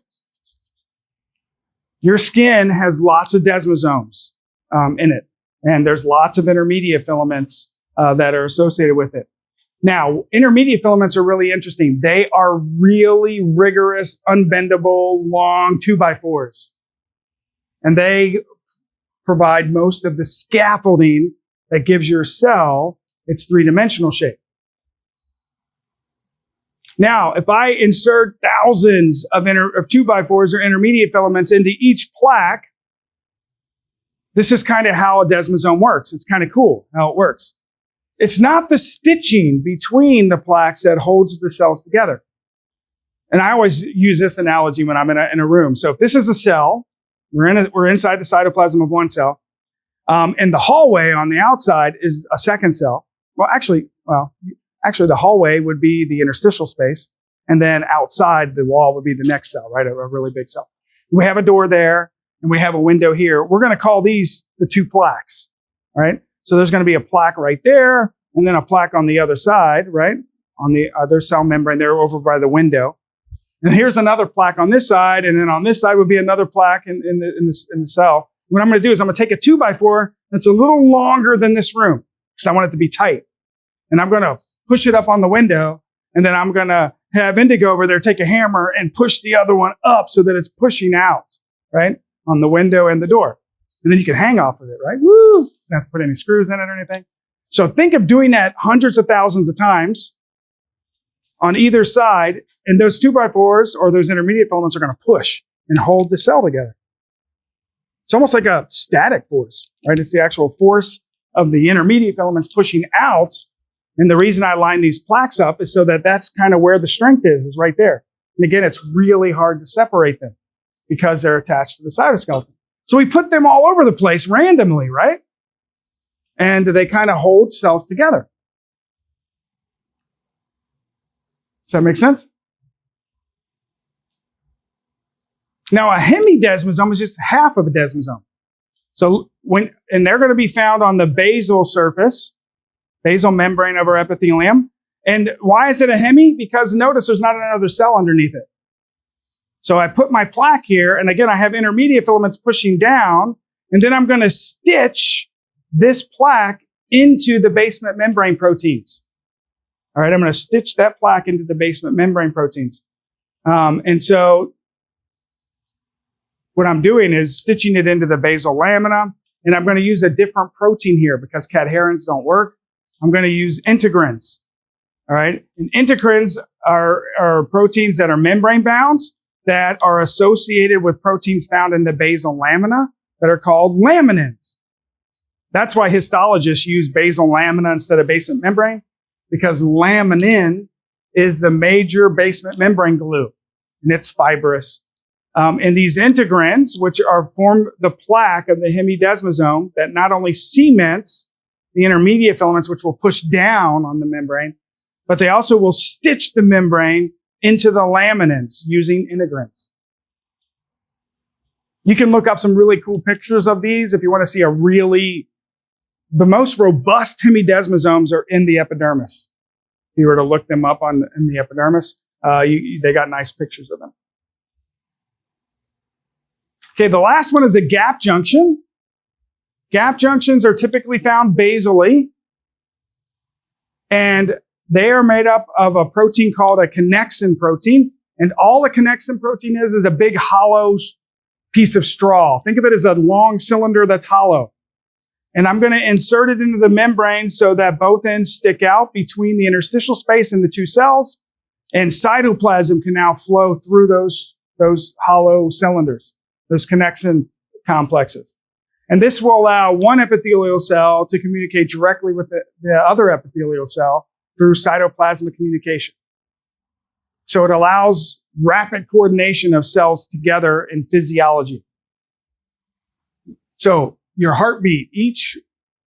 Your skin has lots of desmosomes in it, and there's lots of intermediate filaments that are associated with it. Now, intermediate filaments are really interesting. They are really rigorous, unbendable, long 2x4s. And they provide most of the scaffolding that gives your cell its 3-dimensional shape. Now, if I insert thousands of 2x4s or intermediate filaments into each plaque, this is kind of how a desmosome works. It's kind of cool how it works. It's not the stitching between the plaques that holds the cells together. And I always use this analogy when I'm in a room. So if this is a cell, we're inside the cytoplasm of one cell, and the hallway on the outside is a second cell. Actually, the hallway would be the interstitial space, and then outside the wall would be the next cell, right? A really big cell. We have a door there, and we have a window here. We're going to call these the two plaques, right? So there's going to be a plaque right there, and then a plaque on the other side, right? On the other cell membrane there over by the window. And here's another plaque on this side, and then on this side would be another plaque in the cell. What I'm going to do is I'm going to take a 2x4 that's a little longer than this room because I want it to be tight. And I'm going to push it up on the window, and then I'm going to have Indigo over there take a hammer and push the other one up so that it's pushing out, right? On the window and the door. And then you can hang off of it, right? Woo! Don't have to put any screws in it or anything. So think of doing that hundreds of thousands of times on either side, and those 2x4s or those intermediate filaments are going to push and hold the cell together. It's almost like a static force, right? It's the actual force of the intermediate filaments pushing out. And the reason I line these plaques up is so that that's kind of where the strength is right there. And again, it's really hard to separate them because they're attached to the cytoskeleton. So we put them all over the place randomly, right? And they kind of hold cells together. Does that make sense? Now, a hemidesmosome is just half of a desmosome. So and they're going to be found on the basal surface, basal membrane of our epithelium. And why is it a hemi? Because notice there's not another cell underneath it. So I put my plaque here, and again, I have intermediate filaments pushing down, and then I'm going to stitch this plaque into the basement membrane proteins. All right, I'm going to stitch that plaque into the basement membrane proteins. And so what I'm doing is stitching it into the basal lamina, and I'm going to use a different protein here because cadherins don't work. I'm going to use integrins. All right, and integrins are proteins that are membrane bound that are associated with proteins found in the basal lamina that are called laminins. That's why histologists use basal lamina instead of basement membrane, because laminin is the major basement membrane glue, and it's fibrous. And these integrins, which form the plaque of the hemidesmosome that not only cements the intermediate filaments, which will push down on the membrane, but they also will stitch the membrane into the laminins using integrins. You can look up some really cool pictures of these if you want to see the most robust hemidesmosomes are in the epidermis. If you were to look them up in the epidermis, they got nice pictures of them. Okay, the last one is a gap junction. Gap junctions are typically found basally, and they are made up of a protein called a connexin protein. And all a connexin protein is a big hollow piece of straw. Think of it as a long cylinder that's hollow. And I'm going to insert it into the membrane so that both ends stick out between the interstitial space and the two cells. And cytoplasm can now flow through those hollow cylinders, those connexin complexes. And this will allow one epithelial cell to communicate directly with the other epithelial cell through cytoplasmic communication. So it allows rapid coordination of cells together in physiology. So your heartbeat,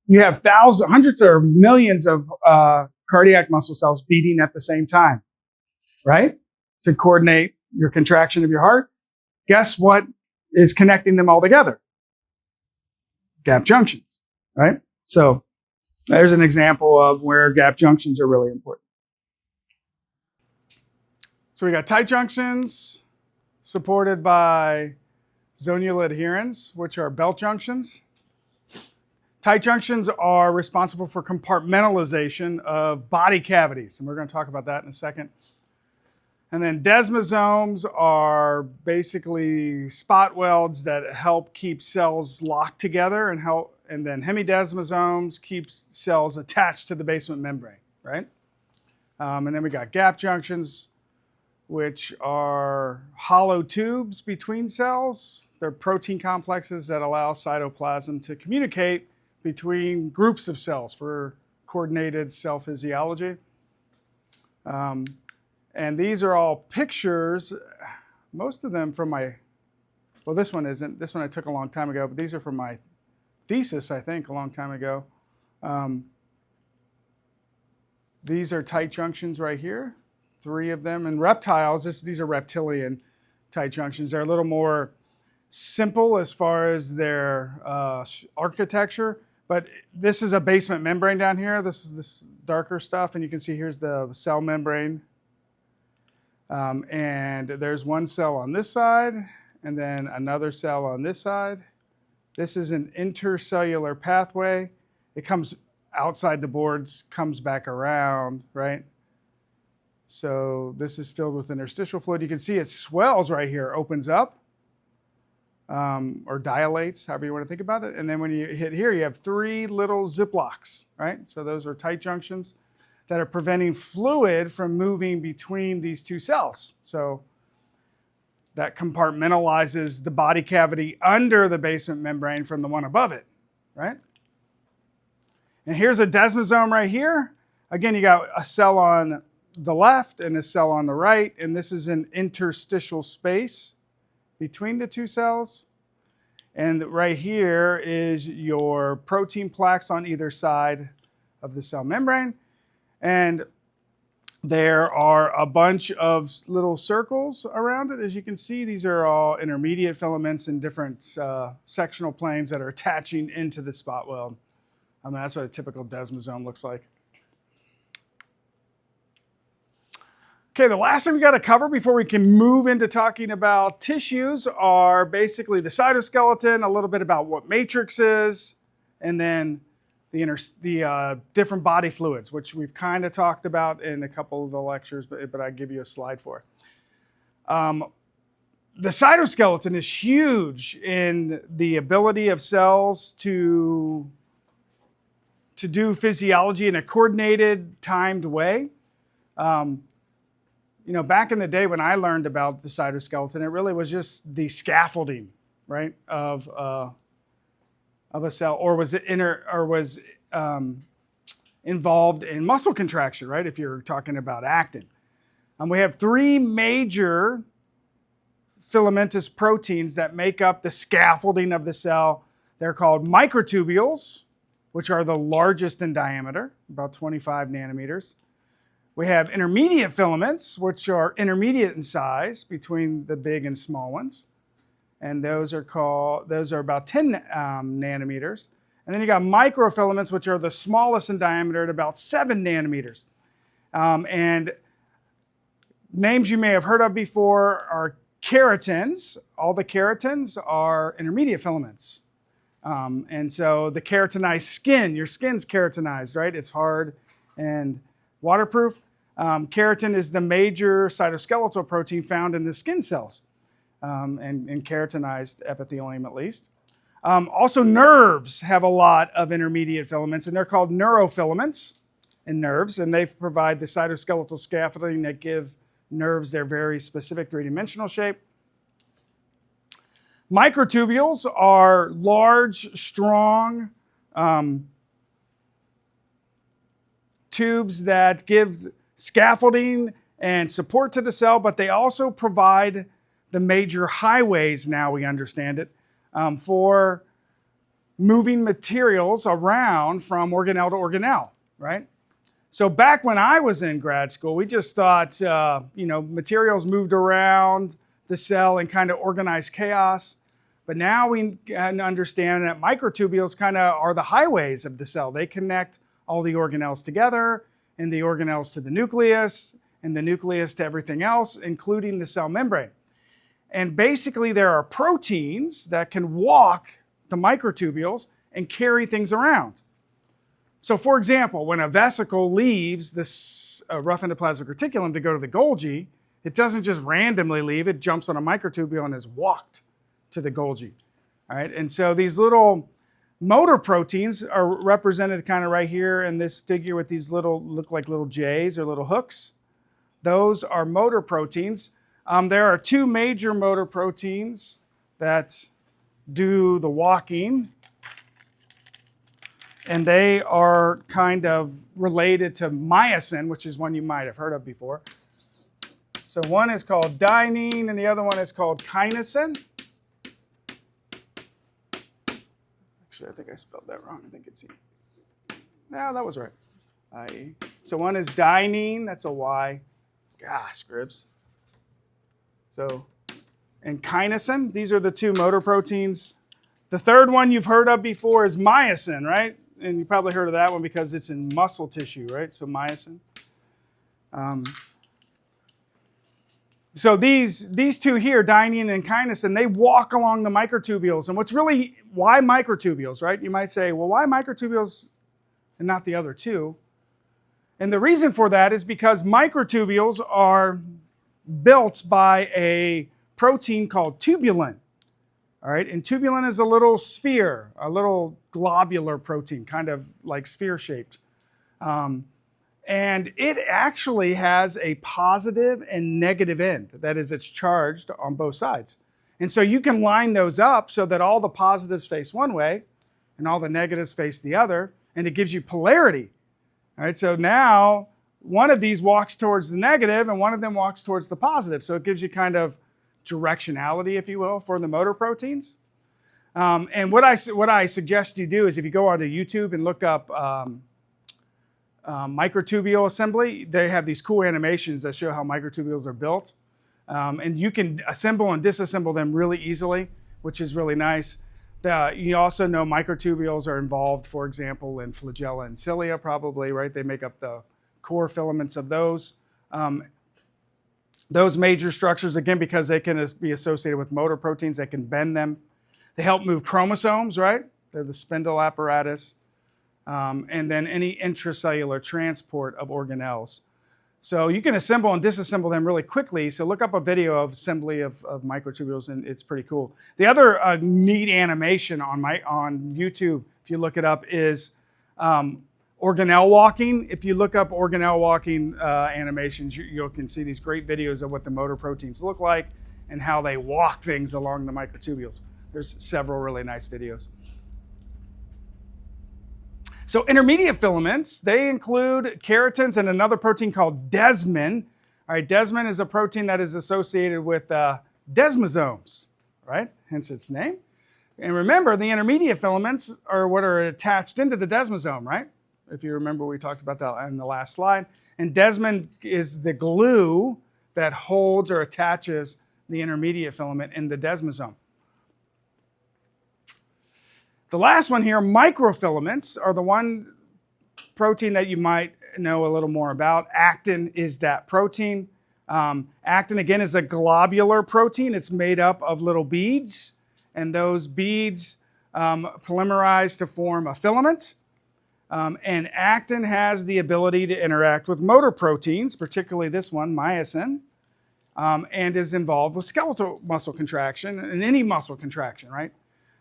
you have hundreds or millions of cardiac muscle cells beating at the same time, right? To coordinate your contraction of your heart. Guess what is connecting them all together? Gap junctions, right? So there's an example of where gap junctions are really important. So we got tight junctions supported by zonal adherens, which are belt junctions. Tight junctions are responsible for compartmentalization of body cavities, and we're going to talk about that in a second. And then desmosomes are basically spot welds that help keep cells locked together and then hemidesmosomes keep cells attached to the basement membrane, right? And then we got gap junctions, which are hollow tubes between cells. They're protein complexes that allow cytoplasm to communicate between groups of cells for coordinated cell physiology. And these are all pictures, most of them from this one isn't. This one I took a long time ago, but these are from my thesis, I think, a long time ago. These are tight junctions right here, 3 of them. And reptiles, these are reptilian tight junctions. They're a little more simple as far as their architecture, but this is a basement membrane down here. This is this darker stuff, and you can see here's the cell membrane. And there's one cell on this side, and then another cell on this side. This is an intercellular pathway. It comes outside the boards, comes back around, right? So this is filled with interstitial fluid. You can see it swells right here, opens up, or dilates, however you want to think about it. And then when you hit here, you have 3 little ziplocks, right? So those are tight junctions that are preventing fluid from moving between these 2 cells. So that compartmentalizes the body cavity under the basement membrane from the one above it, right? And here's a desmosome right here. Again, you got a cell on the left and a cell on the right, and this is an interstitial space between the 2 cells. And right here is your protein plaques on either side of the cell membrane. And there are a bunch of little circles around it. As you can see, these are all intermediate filaments in different sectional planes that are attaching into the spot weld. I mean, that's what a typical desmosome looks like. Okay, the last thing we got to cover before we can move into talking about tissues are basically the cytoskeleton, a little bit about what matrix is, and then the different body fluids, which we've kind of talked about in a couple of the lectures, but I give you a slide for. The cytoskeleton is huge in the ability of cells to do physiology in a coordinated, timed way. You know, back in the day when I learned about the cytoskeleton, it really was just the scaffolding, right, of a cell, or was involved in muscle contraction, right? If you're talking about actin, we have 3 major filamentous proteins that make up the scaffolding of the cell. They're called microtubules, which are the largest in diameter, about 25 nanometers. We have intermediate filaments, which are intermediate in size between the big and small ones. And those are about 10 nanometers. And then you got microfilaments, which are the smallest in diameter at about 7 nanometers. And names you may have heard of before are keratins. All the keratins are intermediate filaments. And so the keratinized skin, your skin's keratinized, right? It's hard and waterproof. Keratin is the major cytoskeletal protein found in the skin cells, and keratinized epithelium at least. Also, nerves have a lot of intermediate filaments, and they're called neurofilaments in nerves, and they provide the cytoskeletal scaffolding that give nerves their very specific 3-dimensional shape. Microtubules are large, strong tubes that give scaffolding and support to the cell, but they also provide the major highways, now we understand it, for moving materials around from organelle to organelle, right? So back when I was in grad school, we just thought, materials moved around the cell in kind of organized chaos. But now we can understand that microtubules kind of are the highways of the cell. They connect all the organelles together, and the organelles to the nucleus, and the nucleus to everything else, including the cell membrane. And basically, there are proteins that can walk the microtubules and carry things around. So for example, when a vesicle leaves this rough endoplasmic reticulum to go to the Golgi, it doesn't just randomly leave, it jumps on a microtubule and is walked to the Golgi. All right? And so these little motor proteins are represented kind of right here in this figure with these look like little J's or little hooks. Those are motor proteins. There are 2 major motor proteins that do the walking, and they are kind of related to myosin, which is one you might have heard of before. So one is called dynein, and the other one is called kinesin. Actually, I think I spelled that wrong. I think it's no, that was right. So one is dynein, that's a Y. Gosh, Scribs. So, and kinesin, these are the 2 motor proteins. The third one you've heard of before is myosin, right? And you probably heard of that one because it's in muscle tissue, right? So myosin. So these 2 here, dynein and kinesin, they walk along the microtubules. And why microtubules, right? You might say, well, why microtubules and not the other 2? And the reason for that is because microtubules are built by a protein called tubulin. All right, and tubulin is a little sphere, a little globular protein, kind of like sphere-shaped. And it actually has a positive and negative end. That is, it's charged on both sides. And so you can line those up so that all the positives face one way and all the negatives face the other, and it gives you polarity. All right, so now one of these walks towards the negative and one of them walks towards the positive. So it gives you kind of directionality, if you will, for the motor proteins. And what I suggest you do is if you go onto YouTube and look up microtubule assembly, they have these cool animations that show how microtubules are built. And you can assemble and disassemble them really easily, which is really nice. You also know microtubules are involved, for example, in flagella and cilia probably, right? They make up the core filaments of those. Those major structures, again, because they can be associated with motor proteins that can bend them. They help move chromosomes, right? They're the spindle apparatus. And then any intracellular transport of organelles. So you can assemble and disassemble them really quickly. So look up a video of assembly of microtubules, and it's pretty cool. The other neat animation on YouTube, if you look it up, is organelle walking. If you look up organelle walking animations, you can see these great videos of what the motor proteins look like and how they walk things along the microtubules. There's several really nice videos. So intermediate filaments, they include keratins and another protein called desmin. All right, desmin is a protein that is associated with desmosomes, right? Hence its name. And remember, the intermediate filaments are what are attached into the desmosome, right? If you remember, we talked about that in the last slide. And desmin is the glue that holds or attaches the intermediate filament in the desmosome. The last one here, microfilaments, are the one protein that you might know a little more about. Actin is that protein. Actin, again, is a globular protein. It's made up of little beads, and those beads polymerize to form a filament. And actin has the ability to interact with motor proteins, particularly this one, myosin, and is involved with skeletal muscle contraction and any muscle contraction, right?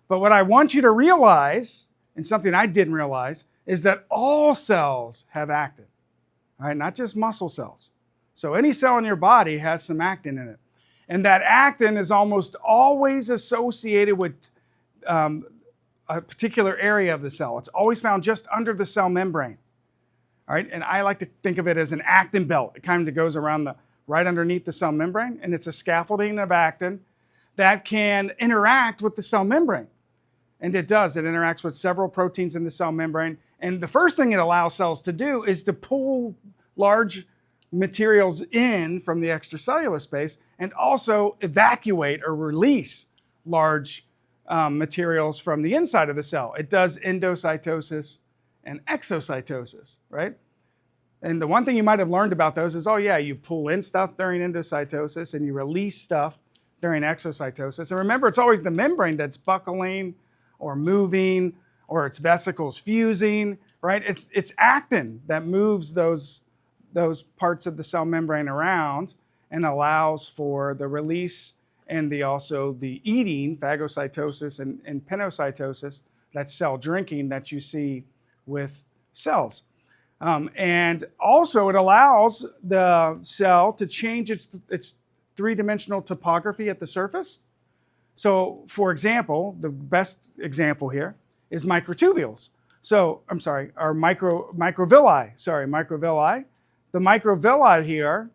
But what I want you to realize, and something I didn't realize, is that all cells have actin, all right? Not just muscle cells. So any cell in your body has some actin in it. And that actin is almost always associated with a particular area of the cell. It's always found just under the cell membrane, all right? And I like to think of it as an actin belt. It kind of goes around right underneath the cell membrane, and it's a scaffolding of actin that can interact with the cell membrane. And it does. It interacts with several proteins in the cell membrane. And the first thing it allows cells to do is to pull large materials in from the extracellular space and also evacuate or release large materials from the inside of the cell. It does endocytosis and exocytosis, right? And the one thing you might have learned about those is, oh yeah, you pull in stuff during endocytosis and you release stuff during exocytosis. And remember, it's always the membrane that's buckling or moving, or its vesicles fusing, right? It's actin that moves those parts of the cell membrane around and allows for the release and also the eating, phagocytosis and penocytosis, that's cell drinking that you see with cells. And also it allows the cell to change its three-dimensional topography at the surface. So, for example, the best example here is microtubules. So, I'm sorry, or microvilli. Sorry, microvilli. The microvilli here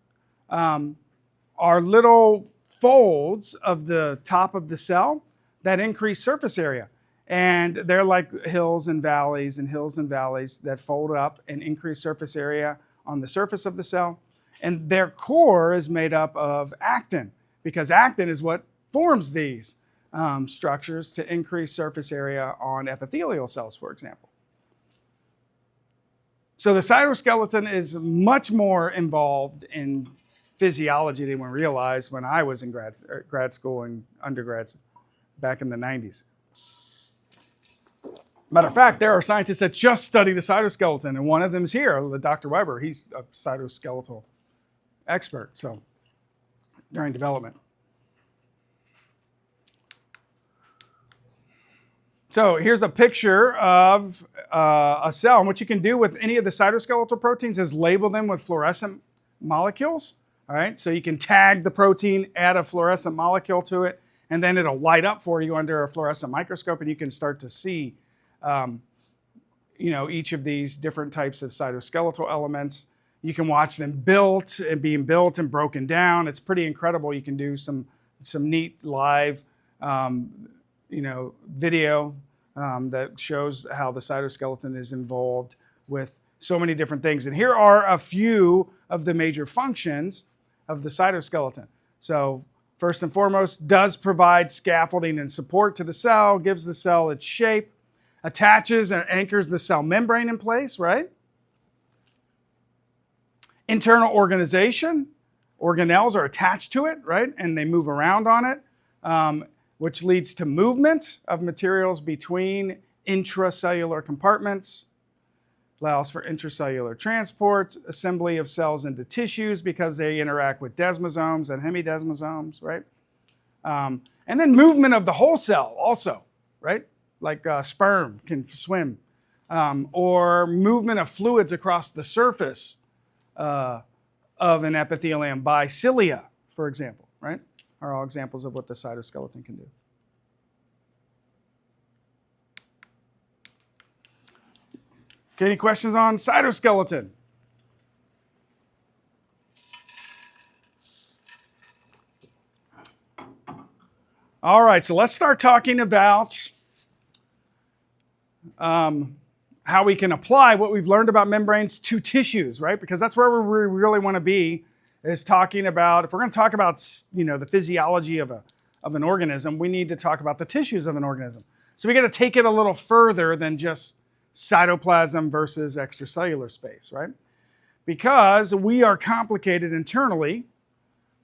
are little folds of the top of the cell that increase surface area. And they're like hills and valleys that fold up and increase surface area on the surface of the cell. And their core is made up of actin, because actin is what forms these structures to increase surface area on epithelial cells, for example. So the cytoskeleton is much more involved in physiology than we realized when I was in grad school and undergrads back in the 90s. Matter of fact, there are scientists that just study the cytoskeleton, and one of them is here, Dr. Weber. He's a cytoskeletal expert, so during development. So here's a picture of a cell. And what you can do with any of the cytoskeletal proteins is label them with fluorescent molecules. All right, so you can tag the protein, add a fluorescent molecule to it, and then it'll light up for you under a fluorescent microscope, and you can start to see each of these different types of cytoskeletal elements. You can watch them built and being built and broken down. It's pretty incredible. You can do some neat live video that shows how the cytoskeleton is involved with so many different things. And here are a few of the major functions of the cytoskeleton. So first and foremost, does provide scaffolding and support to the cell, gives the cell its shape, attaches and anchors the cell membrane in place, right? Internal organization, organelles are attached to it, right? And they move around on it, which leads to movement of materials between intracellular compartments, allows for intracellular transport, assembly of cells into tissues because they interact with desmosomes and hemidesmosomes, right? And then movement of the whole cell also, right? Like sperm can swim, or movement of fluids across the surface of an epithelium by cilia, for example, right? Are all examples of what the cytoskeleton can do. Okay, any questions on cytoskeleton? All right, so let's start talking about how we can apply what we've learned about membranes to tissues, right? Because that's where we really want to be, is talking about, if we're going to talk about, the physiology of an organism, we need to talk about the tissues of an organism. So we got to take it a little further than just cytoplasm versus extracellular space, right? Because we are complicated internally,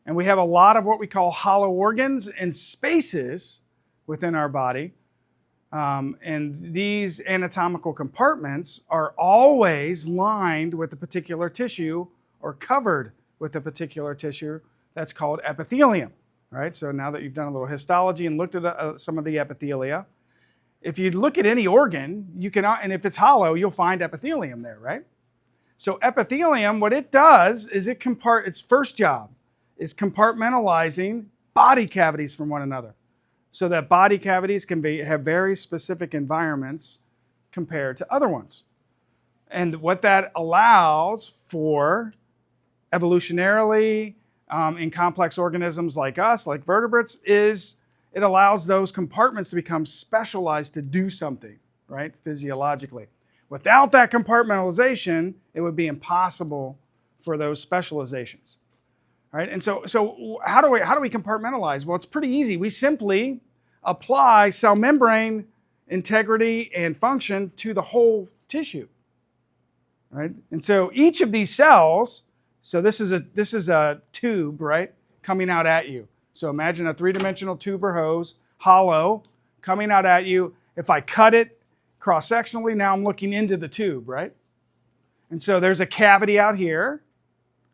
and we have a lot of what we call hollow organs and spaces within our body. And these anatomical compartments are always lined with a particular tissue or covered with a particular tissue that's called epithelium, right? So now that you've done a little histology and looked at some of the epithelia, if you look at any organ, you can, and if it's hollow, you'll find epithelium there, right? So epithelium, what it does is its first job is compartmentalizing body cavities from one another, so that body cavities can have very specific environments compared to other ones. And what that allows for evolutionarily in complex organisms like us, like vertebrates, is it allows those compartments to become specialized to do something, right, physiologically. Without that compartmentalization, it would be impossible for those specializations, right? And so how do we compartmentalize? Well, it's pretty easy. We simply apply cell membrane integrity and function to the whole tissue, right? And so each of these cells, so this is a tube, right, coming out at you. So imagine a three-dimensional tube or hose, hollow, coming out at you. If I cut it cross-sectionally, now I'm looking into the tube, right? And so there's a cavity out here,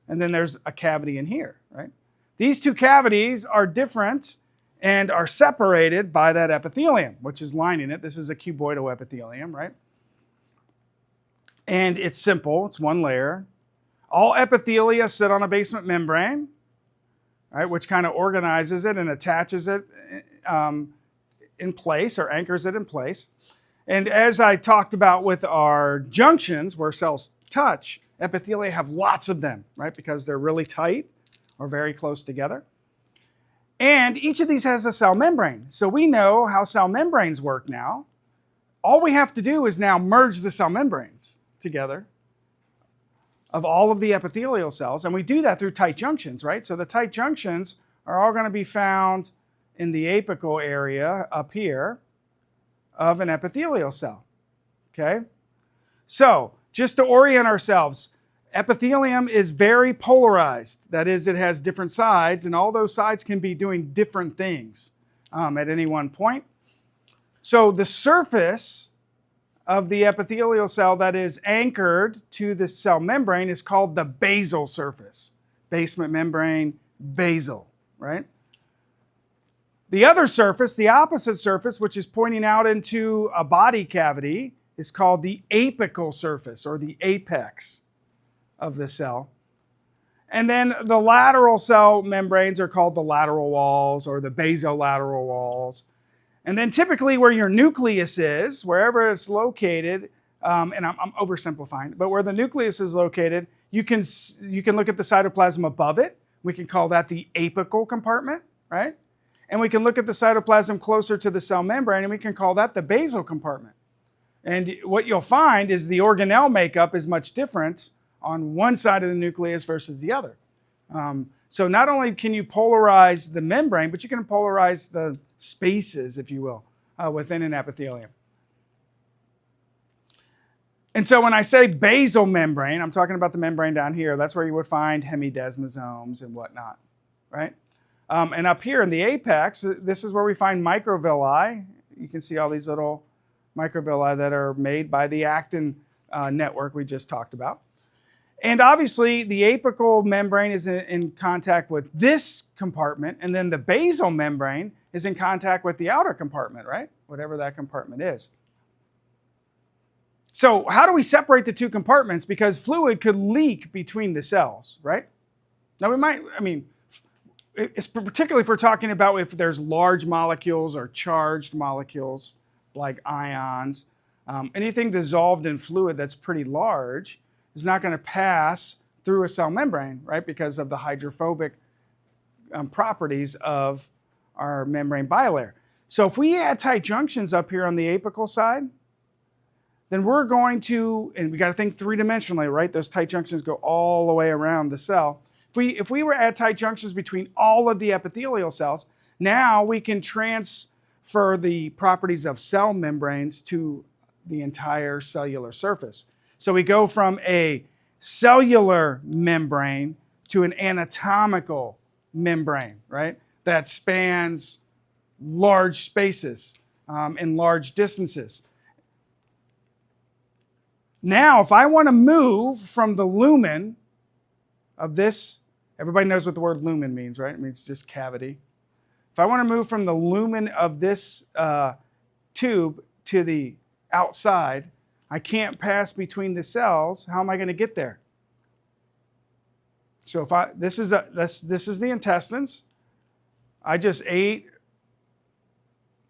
and then there's a cavity in here, right? These two cavities are different and are separated by that epithelium, which is lining it. This is a cuboidal epithelium, right? And it's simple, it's one layer. All epithelia sit on a basement membrane, right, which kind of organizes it and attaches it in place or anchors it in place. And as I talked about with our junctions where cells touch, epithelia have lots of them, right, because they're really tight or very close together. And each of these has a cell membrane. So we know how cell membranes work now. All we have to do is now merge the cell membranes together of all of the epithelial cells, and we do that through tight junctions, right? So the tight junctions are all going to be found in the apical area up here of an epithelial cell, okay? So just to orient ourselves, epithelium is very polarized. That is, it has different sides, and all those sides can be doing different things at any one point. So the surface of the epithelial cell that is anchored to the cell membrane is called the basal surface. Basement membrane, basal, right? The other surface, the opposite surface, which is pointing out into a body cavity, is called the apical surface, or the apex of the cell. And then the lateral cell membranes are called the lateral walls or the basolateral walls. And then typically where your nucleus is, wherever it's located, and I'm oversimplifying, but where the nucleus is located, you can look at the cytoplasm above it. We can call that the apical compartment, right? And we can look at the cytoplasm closer to the cell membrane, and we can call that the basal compartment. And what you'll find is the organelle makeup is much different on one side of the nucleus versus the other. So not only can you polarize the membrane, but you can polarize the spaces, if you will, within an epithelium. And so when I say basal membrane, I'm talking about the membrane down here. That's where you would find hemidesmosomes and whatnot, right? And up here in the apex, this is where we find microvilli. You can see all these little microvilli that are made by the actin network we just talked about. And obviously, the apical membrane is in contact with this compartment, and then the basal membrane is in contact with the outer compartment, right? Whatever that compartment is. So how do we separate the two compartments? Because fluid could leak between the cells, right? Now it's particularly if we're talking about if there's large molecules or charged molecules like ions. Anything dissolved in fluid that's pretty large is not going to pass through a cell membrane, right? Because of the hydrophobic properties of our membrane bilayer. So if we add tight junctions up here on the apical side, then we're going to, and we got to think three-dimensionally, right? Those tight junctions go all the way around the cell. If we were to add tight junctions between all of the epithelial cells, now we can transfer the properties of cell membranes to the entire cellular surface. So we go from a cellular membrane to an anatomical membrane, right? That spans large spaces and large distances. Now, if I want to move from the lumen of this, everybody knows what the word lumen means, right? It means just cavity. If I want to move from the lumen of this tube to the outside, I can't pass between the cells. How am I going to get there? So this is the intestines. I just ate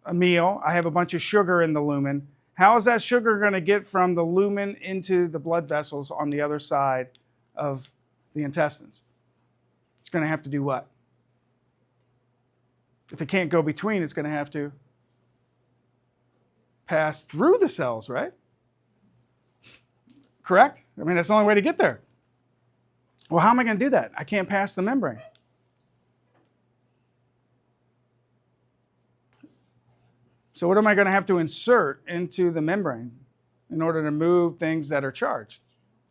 a meal. I have a bunch of sugar in the lumen. How is that sugar going to get from the lumen into the blood vessels on the other side of the intestines? It's going to have to do what? If it can't go between, it's going to have to pass through the cells, right? Correct? I mean, that's the only way to get there. Well, how am I going to do that? I can't pass the membrane. So what am I going to have to insert into the membrane in order to move things that are charged?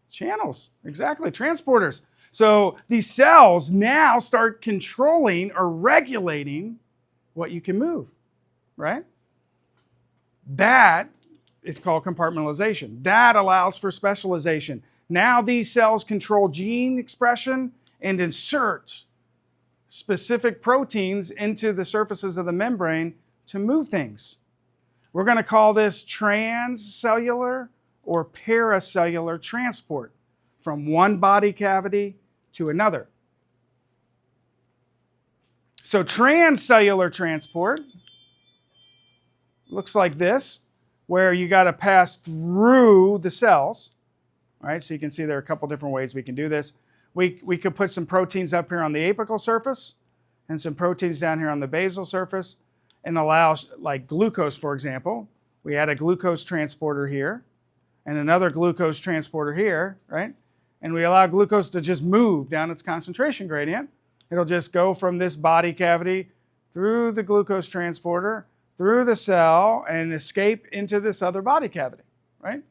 Channels, exactly, transporters. So these cells now start controlling or regulating what you can move, right? That is called compartmentalization. That allows for specialization. Now these cells control gene expression and insert specific proteins into the surfaces of the membrane to move things. We're going to call this transcellular or paracellular transport from one body cavity to another. So transcellular transport looks like this, where you got to pass through the cells. All right, so you can see there are a couple different ways we can do this. We could put some proteins up here on the apical surface and some proteins down here on the basal surface and allow, like glucose, for example. We add a glucose transporter here and another glucose transporter here, right? And we allow glucose to just move down its concentration gradient. It'll just go from this body cavity through the glucose transporter, through the cell, and escape into this other body cavity, right?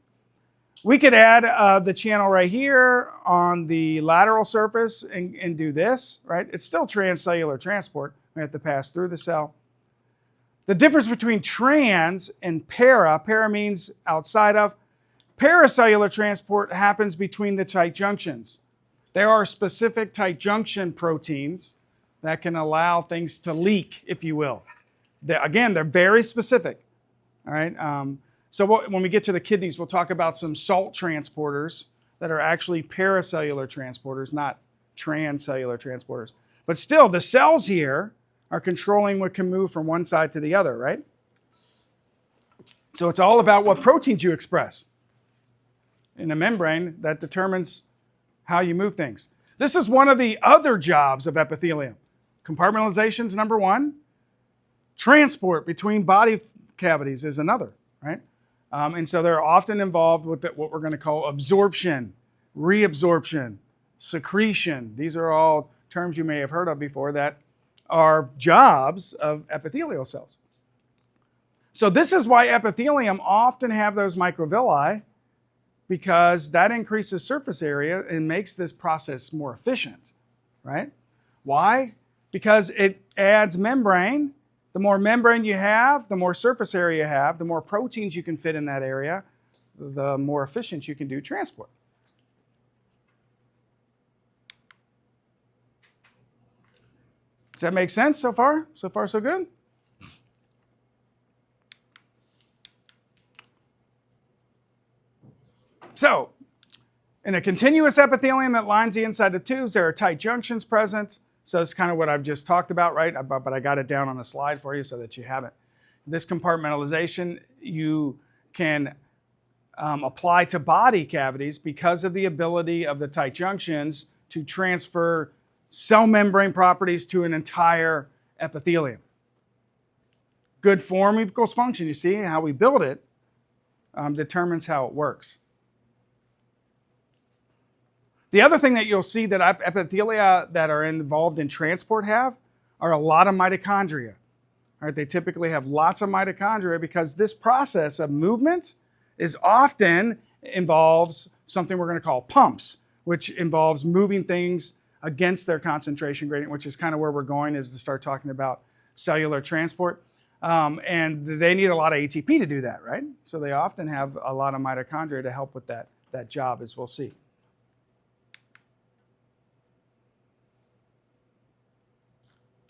We could add the channel right here on the lateral surface and do this, right? It's still transcellular transport. We have to pass through the cell. The difference between trans and para means outside of. Paracellular transport happens between the tight junctions. There are specific tight junction proteins that can allow things to leak, if you will. They're very specific. All right. When we get to the kidneys, we'll talk about some salt transporters that are actually paracellular transporters, not transcellular transporters. But still, the cells here are controlling what can move from one side to the other, right? So it's all about what proteins you express in a membrane that determines how you move things. This is one of the other jobs of epithelium. Compartmentalization is number one. Transport between body cavities is another, right? And so they're often involved with what we're going to call absorption, reabsorption, secretion. These are all terms you may have heard of before that are jobs of epithelial cells. So this is why epithelium often have those microvilli, because that increases surface area and makes this process more efficient, right? Why? Because it adds membrane. The more membrane you have, the more surface area you have, the more proteins you can fit in that area, the more efficient you can do transport. Does that make sense so far? So far, so good? So, in a continuous epithelium that lines the inside of tubes, there are tight junctions present. So it's kind of what I've just talked about, right? But I got it down on a slide for you so that you have it. This compartmentalization you can apply to body cavities because of the ability of the tight junctions to transfer cell membrane properties to an entire epithelium. Good form equals function. You see how we build it determines how it works. The other thing that you'll see that epithelia that are involved in transport have are a lot of mitochondria. All right, they typically have lots of mitochondria because this process of movement is often involves something we're going to call pumps, which involves moving things against their concentration gradient, which is kind of where we're going, is to start talking about cellular transport. And they need a lot of ATP to do that, right? So they often have a lot of mitochondria to help with that job, as we'll see.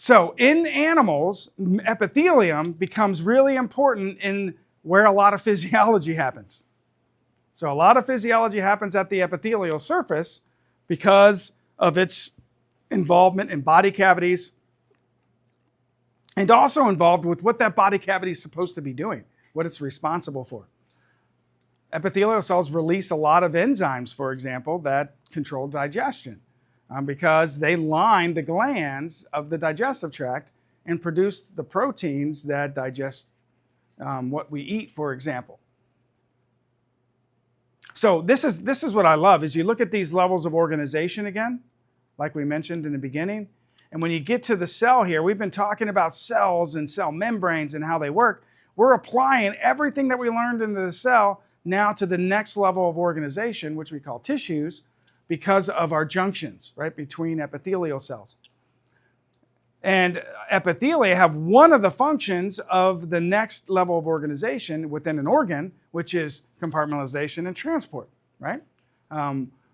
So in animals, epithelium becomes really important in where a lot of physiology happens. So a lot of physiology happens at the epithelial surface because of its involvement in body cavities and also involved with what that body cavity is supposed to be doing, what it's responsible for. Epithelial cells release a lot of enzymes, for example, that control digestion. Because they line the glands of the digestive tract and produce the proteins that digest what we eat, for example. So this is what I love, is you look at these levels of organization again, like we mentioned in the beginning. And when you get to the cell here, we've been talking about cells and cell membranes and how they work. We're applying everything that we learned into the cell now to the next level of organization, which we call tissues, because of our junctions, right, between epithelial cells. And epithelia have one of the functions of the next level of organization within an organ, which is compartmentalization and transport, right?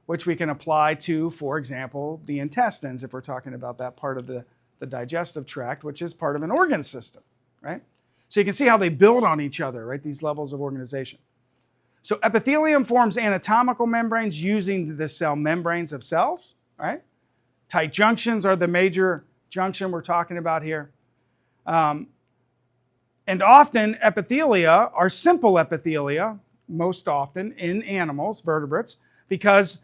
Which we can apply to, for example, the intestines, if we're talking about that part of the digestive tract, which is part of an organ system, right? So you can see how they build on each other, right, these levels of organization. So epithelium forms anatomical membranes using the cell membranes of cells, right? Tight junctions are the major junction we're talking about here. And often epithelia are simple epithelia, most often in animals, vertebrates, because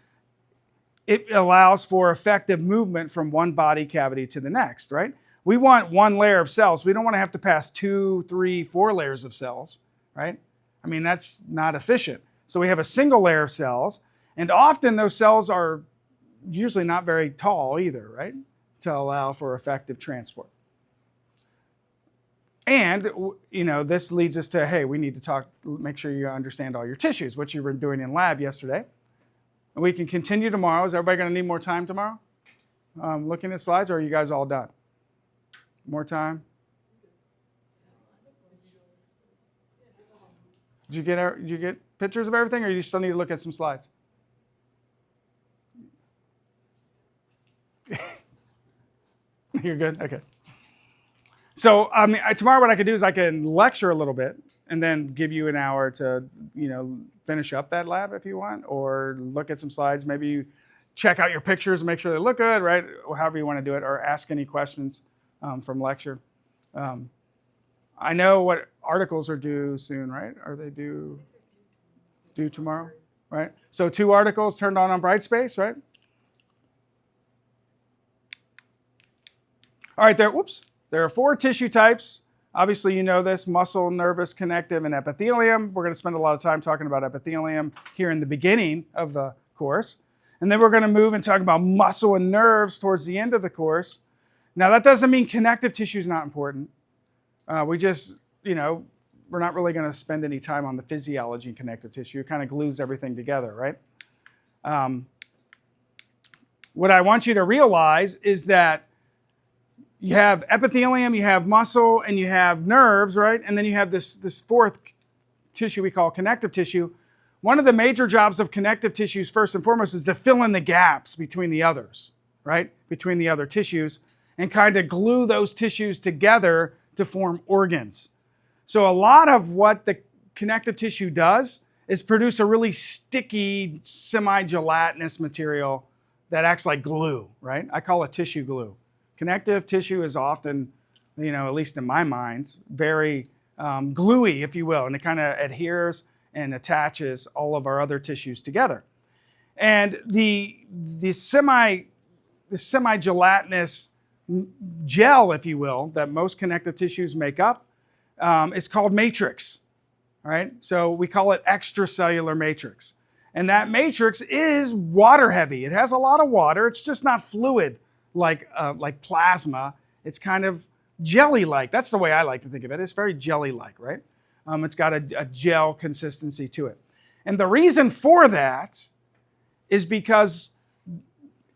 it allows for effective movement from one body cavity to the next, right? We want one layer of cells. We don't want to have to pass 2, 3, 4 layers of cells, right? I mean, that's not efficient. So we have a single layer of cells, and often those cells are usually not very tall either, right? To allow for effective transport. And, this leads us to, hey, we need to make sure you understand all your tissues, which you were doing in lab yesterday. And we can continue tomorrow. Is everybody going to need more time tomorrow? Looking at slides, or are you guys all done? More time? Did you get pictures of everything, or you still need to look at some slides? You're good? Okay. So tomorrow what I could do is I can lecture a little bit and then give you an hour to, finish up that lab if you want, or look at some slides. Maybe you check out your pictures and make sure they look good, right? Or however you want to do it, or ask any questions from lecture. I know what articles are due soon, right? Are they due tomorrow, right? So 2 articles turned on Brightspace, right? All right, there are 4 tissue types. Obviously, you know this: muscle, nervous, connective, and epithelium. We're going to spend a lot of time talking about epithelium here in the beginning of the course. And then we're going to move and talk about muscle and nerves towards the end of the course. Now, that doesn't mean connective tissue is not important. We're not really going to spend any time on the physiology and connective tissue. It kind of glues everything together, right? What I want you to realize is that you have epithelium, you have muscle, and you have nerves, right? And then you have this 4th tissue we call connective tissue. One of the major jobs of connective tissues, first and foremost, is to fill in the gaps between the others, right? Between the other tissues, and kind of glue those tissues together to form organs. So a lot of what the connective tissue does is produce a really sticky, semi-gelatinous material that acts like glue, right? I call it tissue glue. Connective tissue is often, at least in my mind, very gluey, if you will, and it kind of adheres and attaches all of our other tissues together. And the semi-gelatinous gel, if you will, that most connective tissues make up is called matrix, all right? So we call it extracellular matrix. And that matrix is water heavy. It has a lot of water. It's just not fluid like plasma. It's kind of jelly-like. That's the way I like to think of it. It's very jelly-like, right? It's got a gel consistency to it. And the reason for that is because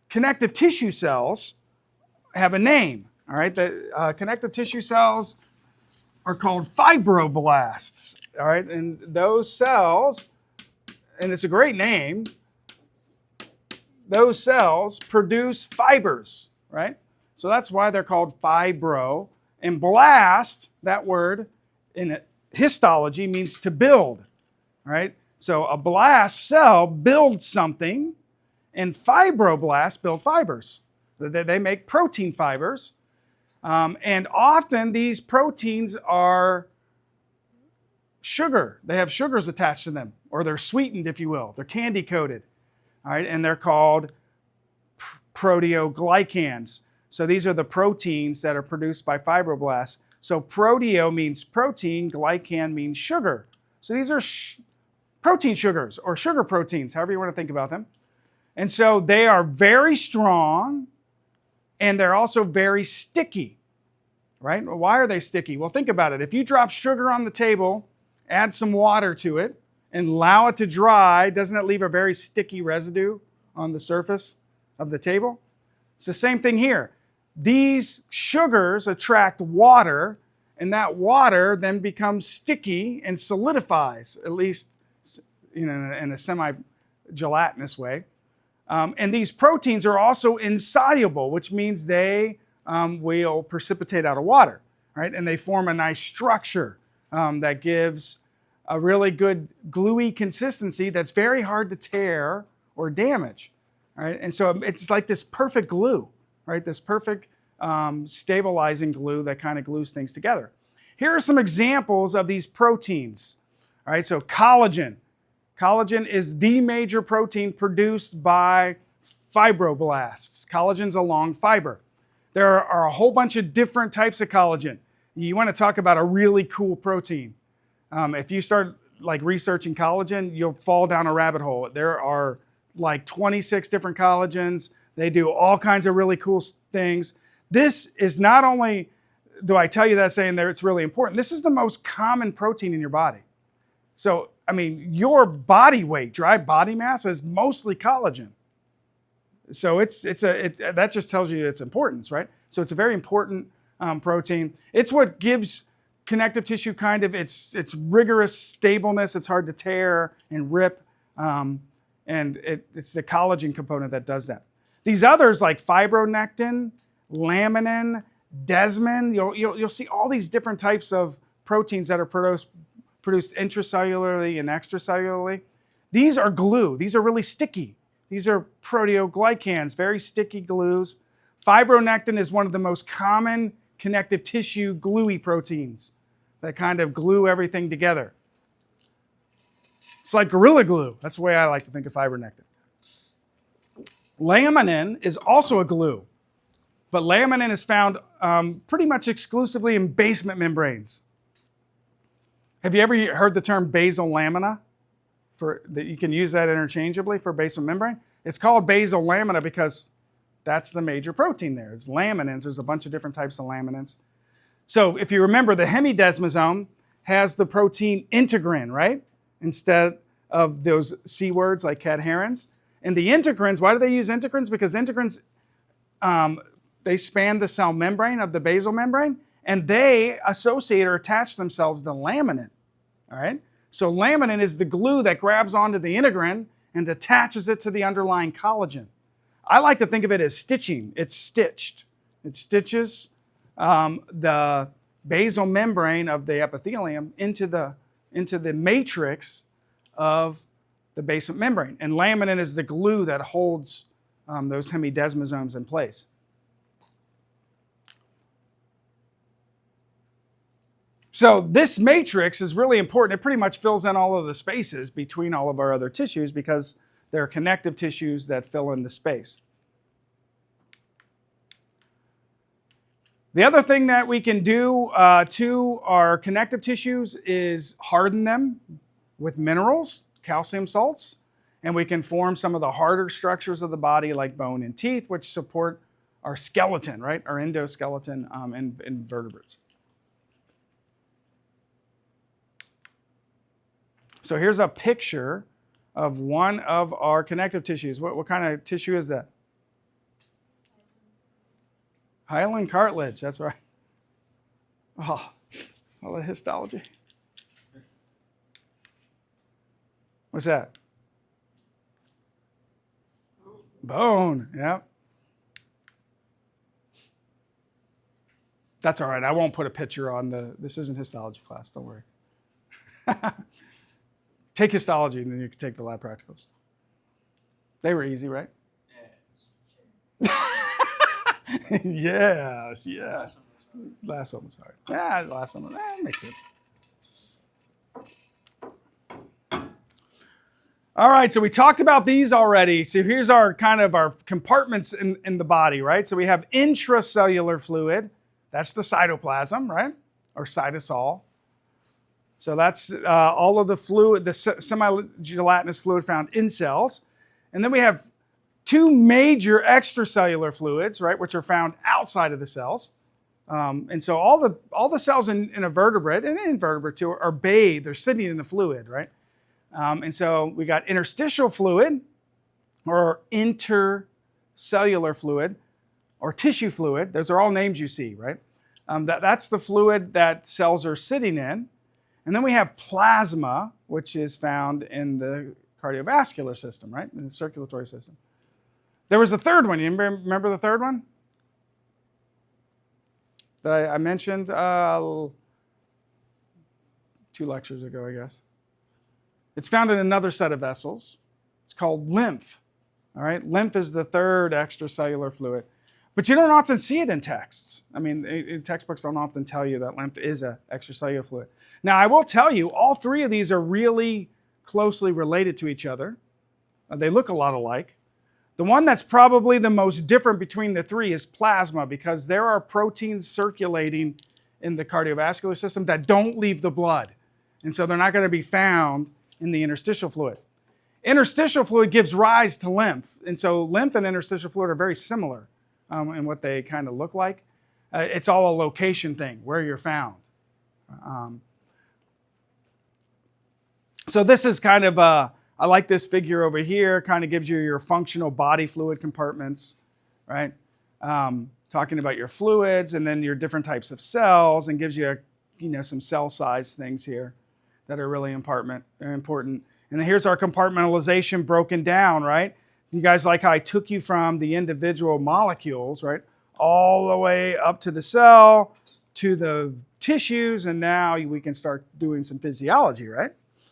connective tissue cells have a name, all right? The connective tissue cells are called fibroblasts, all right? And those cells, and it's a great name, those cells produce fibers, right? So that's why they're called fibro. And blast, that word in histology means to build, right? So a blast cell builds something, and fibroblasts build fibers. They make protein fibers. And often these proteins are sugar. They have sugars attached to them, or they're sweetened, if you will. They're candy coated. All right, and they're called proteoglycans. So these are the proteins that are produced by fibroblasts. So proteo means protein, glycan means sugar. So these are protein sugars or sugar proteins, however you want to think about them. And so they are very strong, and they're also very sticky, right? Why are they sticky? Well, think about it. If you drop sugar on the table, add some water to it, and allow it to dry, doesn't it leave a very sticky residue on the surface of the table? It's the same thing here. These sugars attract water, and that water then becomes sticky and solidifies, at least in a semi-gelatinous way. And these proteins are also insoluble, which means they will precipitate out of water, right? And they form a nice structure that gives a really good gluey consistency that's very hard to tear or damage, right? And so it's like this perfect glue, right? This perfect stabilizing glue that kind of glues things together. Here are some examples of these proteins, all right? So collagen. Collagen is the major protein produced by fibroblasts. Collagen's a long fiber. There are a whole bunch of different types of collagen. You want to talk about a really cool protein. If you start researching collagen, you'll fall down a rabbit hole. There are 26 different collagens. They do all kinds of really cool things. This is not only, do I tell you that saying there it's really important, this is the most common protein in your body. So, your body weight, dry body mass is mostly collagen. So that just tells you its importance, right? So it's a very important protein. It's what gives connective tissue kind of its rigorous stableness. It's hard to tear and rip, and it's the collagen component that does that. These others like fibronectin, laminin, desmin. You'll see all these different types of proteins that are produced intracellularly and extracellularly. These are glue. These are really sticky. These are proteoglycans, very sticky glues. Fibronectin is one of the most common connective tissue gluey proteins that kind of glue everything together. It's like Gorilla Glue. That's the way I like to think of fibronectin. Laminin is also a glue, but laminin is found pretty much exclusively in basement membranes. Have you ever heard the term basal lamina? That you can use that interchangeably for basement membrane? It's called basal lamina because that's the major protein there. It's laminins. There's a bunch of different types of laminins. So if you remember, the hemidesmosome has the protein integrin, right? Instead of those C words like cadherins. And the integrins, why do they use integrins? Because integrins, they span the cell membrane of the basal membrane, and they associate or attach themselves to laminin, all right? So laminin is the glue that grabs onto the integrin and attaches it to the underlying collagen. I like to think of it as stitching. It's stitched. It stitches the basal membrane of the epithelium into the matrix of the basement membrane. And laminin is the glue that holds those hemidesmosomes in place. So this matrix is really important. It pretty much fills in all of the spaces between all of our other tissues because they're connective tissues that fill in the space. The other thing that we can do to our connective tissues is harden them with minerals, calcium salts, and we can form some of the harder structures of the body like bone and teeth, which support our skeleton, right? Our endoskeleton in vertebrates. So here's a picture of one of our connective tissues. What kind of tissue is that? Hyaline cartilage, that's right. Oh, all the histology. What's that? Bone, yeah. That's all right. I won't put a picture on this isn't histology class, don't worry. Take histology and then you can take the lab practicals. They were easy, right? Yes, yeah. Last one was hard. Yeah, the last one makes sense. All right, so we talked about these already. So here's our compartments in the body, right? So we have intracellular fluid. That's the cytoplasm, right? Or cytosol. So that's all of the fluid, the semi-gelatinous fluid found in cells. And then we have two major extracellular fluids, right, which are found outside of the cells. And so all the cells in a vertebrate and invertebrate too are bathed, they're sitting in the fluid, right? And so we got interstitial fluid or intercellular fluid or tissue fluid. Those are all names you see, right? That's the fluid that cells are sitting in. And then we have plasma, which is found in the cardiovascular system, right? In the circulatory system. There was a third one. You remember the third one that I mentioned 2 lectures ago, I guess. It's found in another set of vessels. It's called lymph. All right, lymph is the third extracellular fluid. But you don't often see it in texts. I mean, textbooks don't often tell you that lymph is an extracellular fluid. Now, I will tell you, all three of these are really closely related to each other. They look a lot alike. The one that's probably the most different between the three is plasma because there are proteins circulating in the cardiovascular system that don't leave the blood. And so they're not going to be found in the interstitial fluid. Interstitial fluid gives rise to lymph. And so lymph and interstitial fluid are very similar in what they kind of look like. It's all a location thing, where you're found. So this is kind of I like this figure over here, kind of gives you your functional body fluid compartments, right? Talking about your fluids and then your different types of cells and gives you, some cell size things here that are really important. And then here's our compartmentalization broken down, right? You guys like how I took you from the individual molecules, right, all the way up to the cell, to the tissues, and now we can start doing some physiology, right?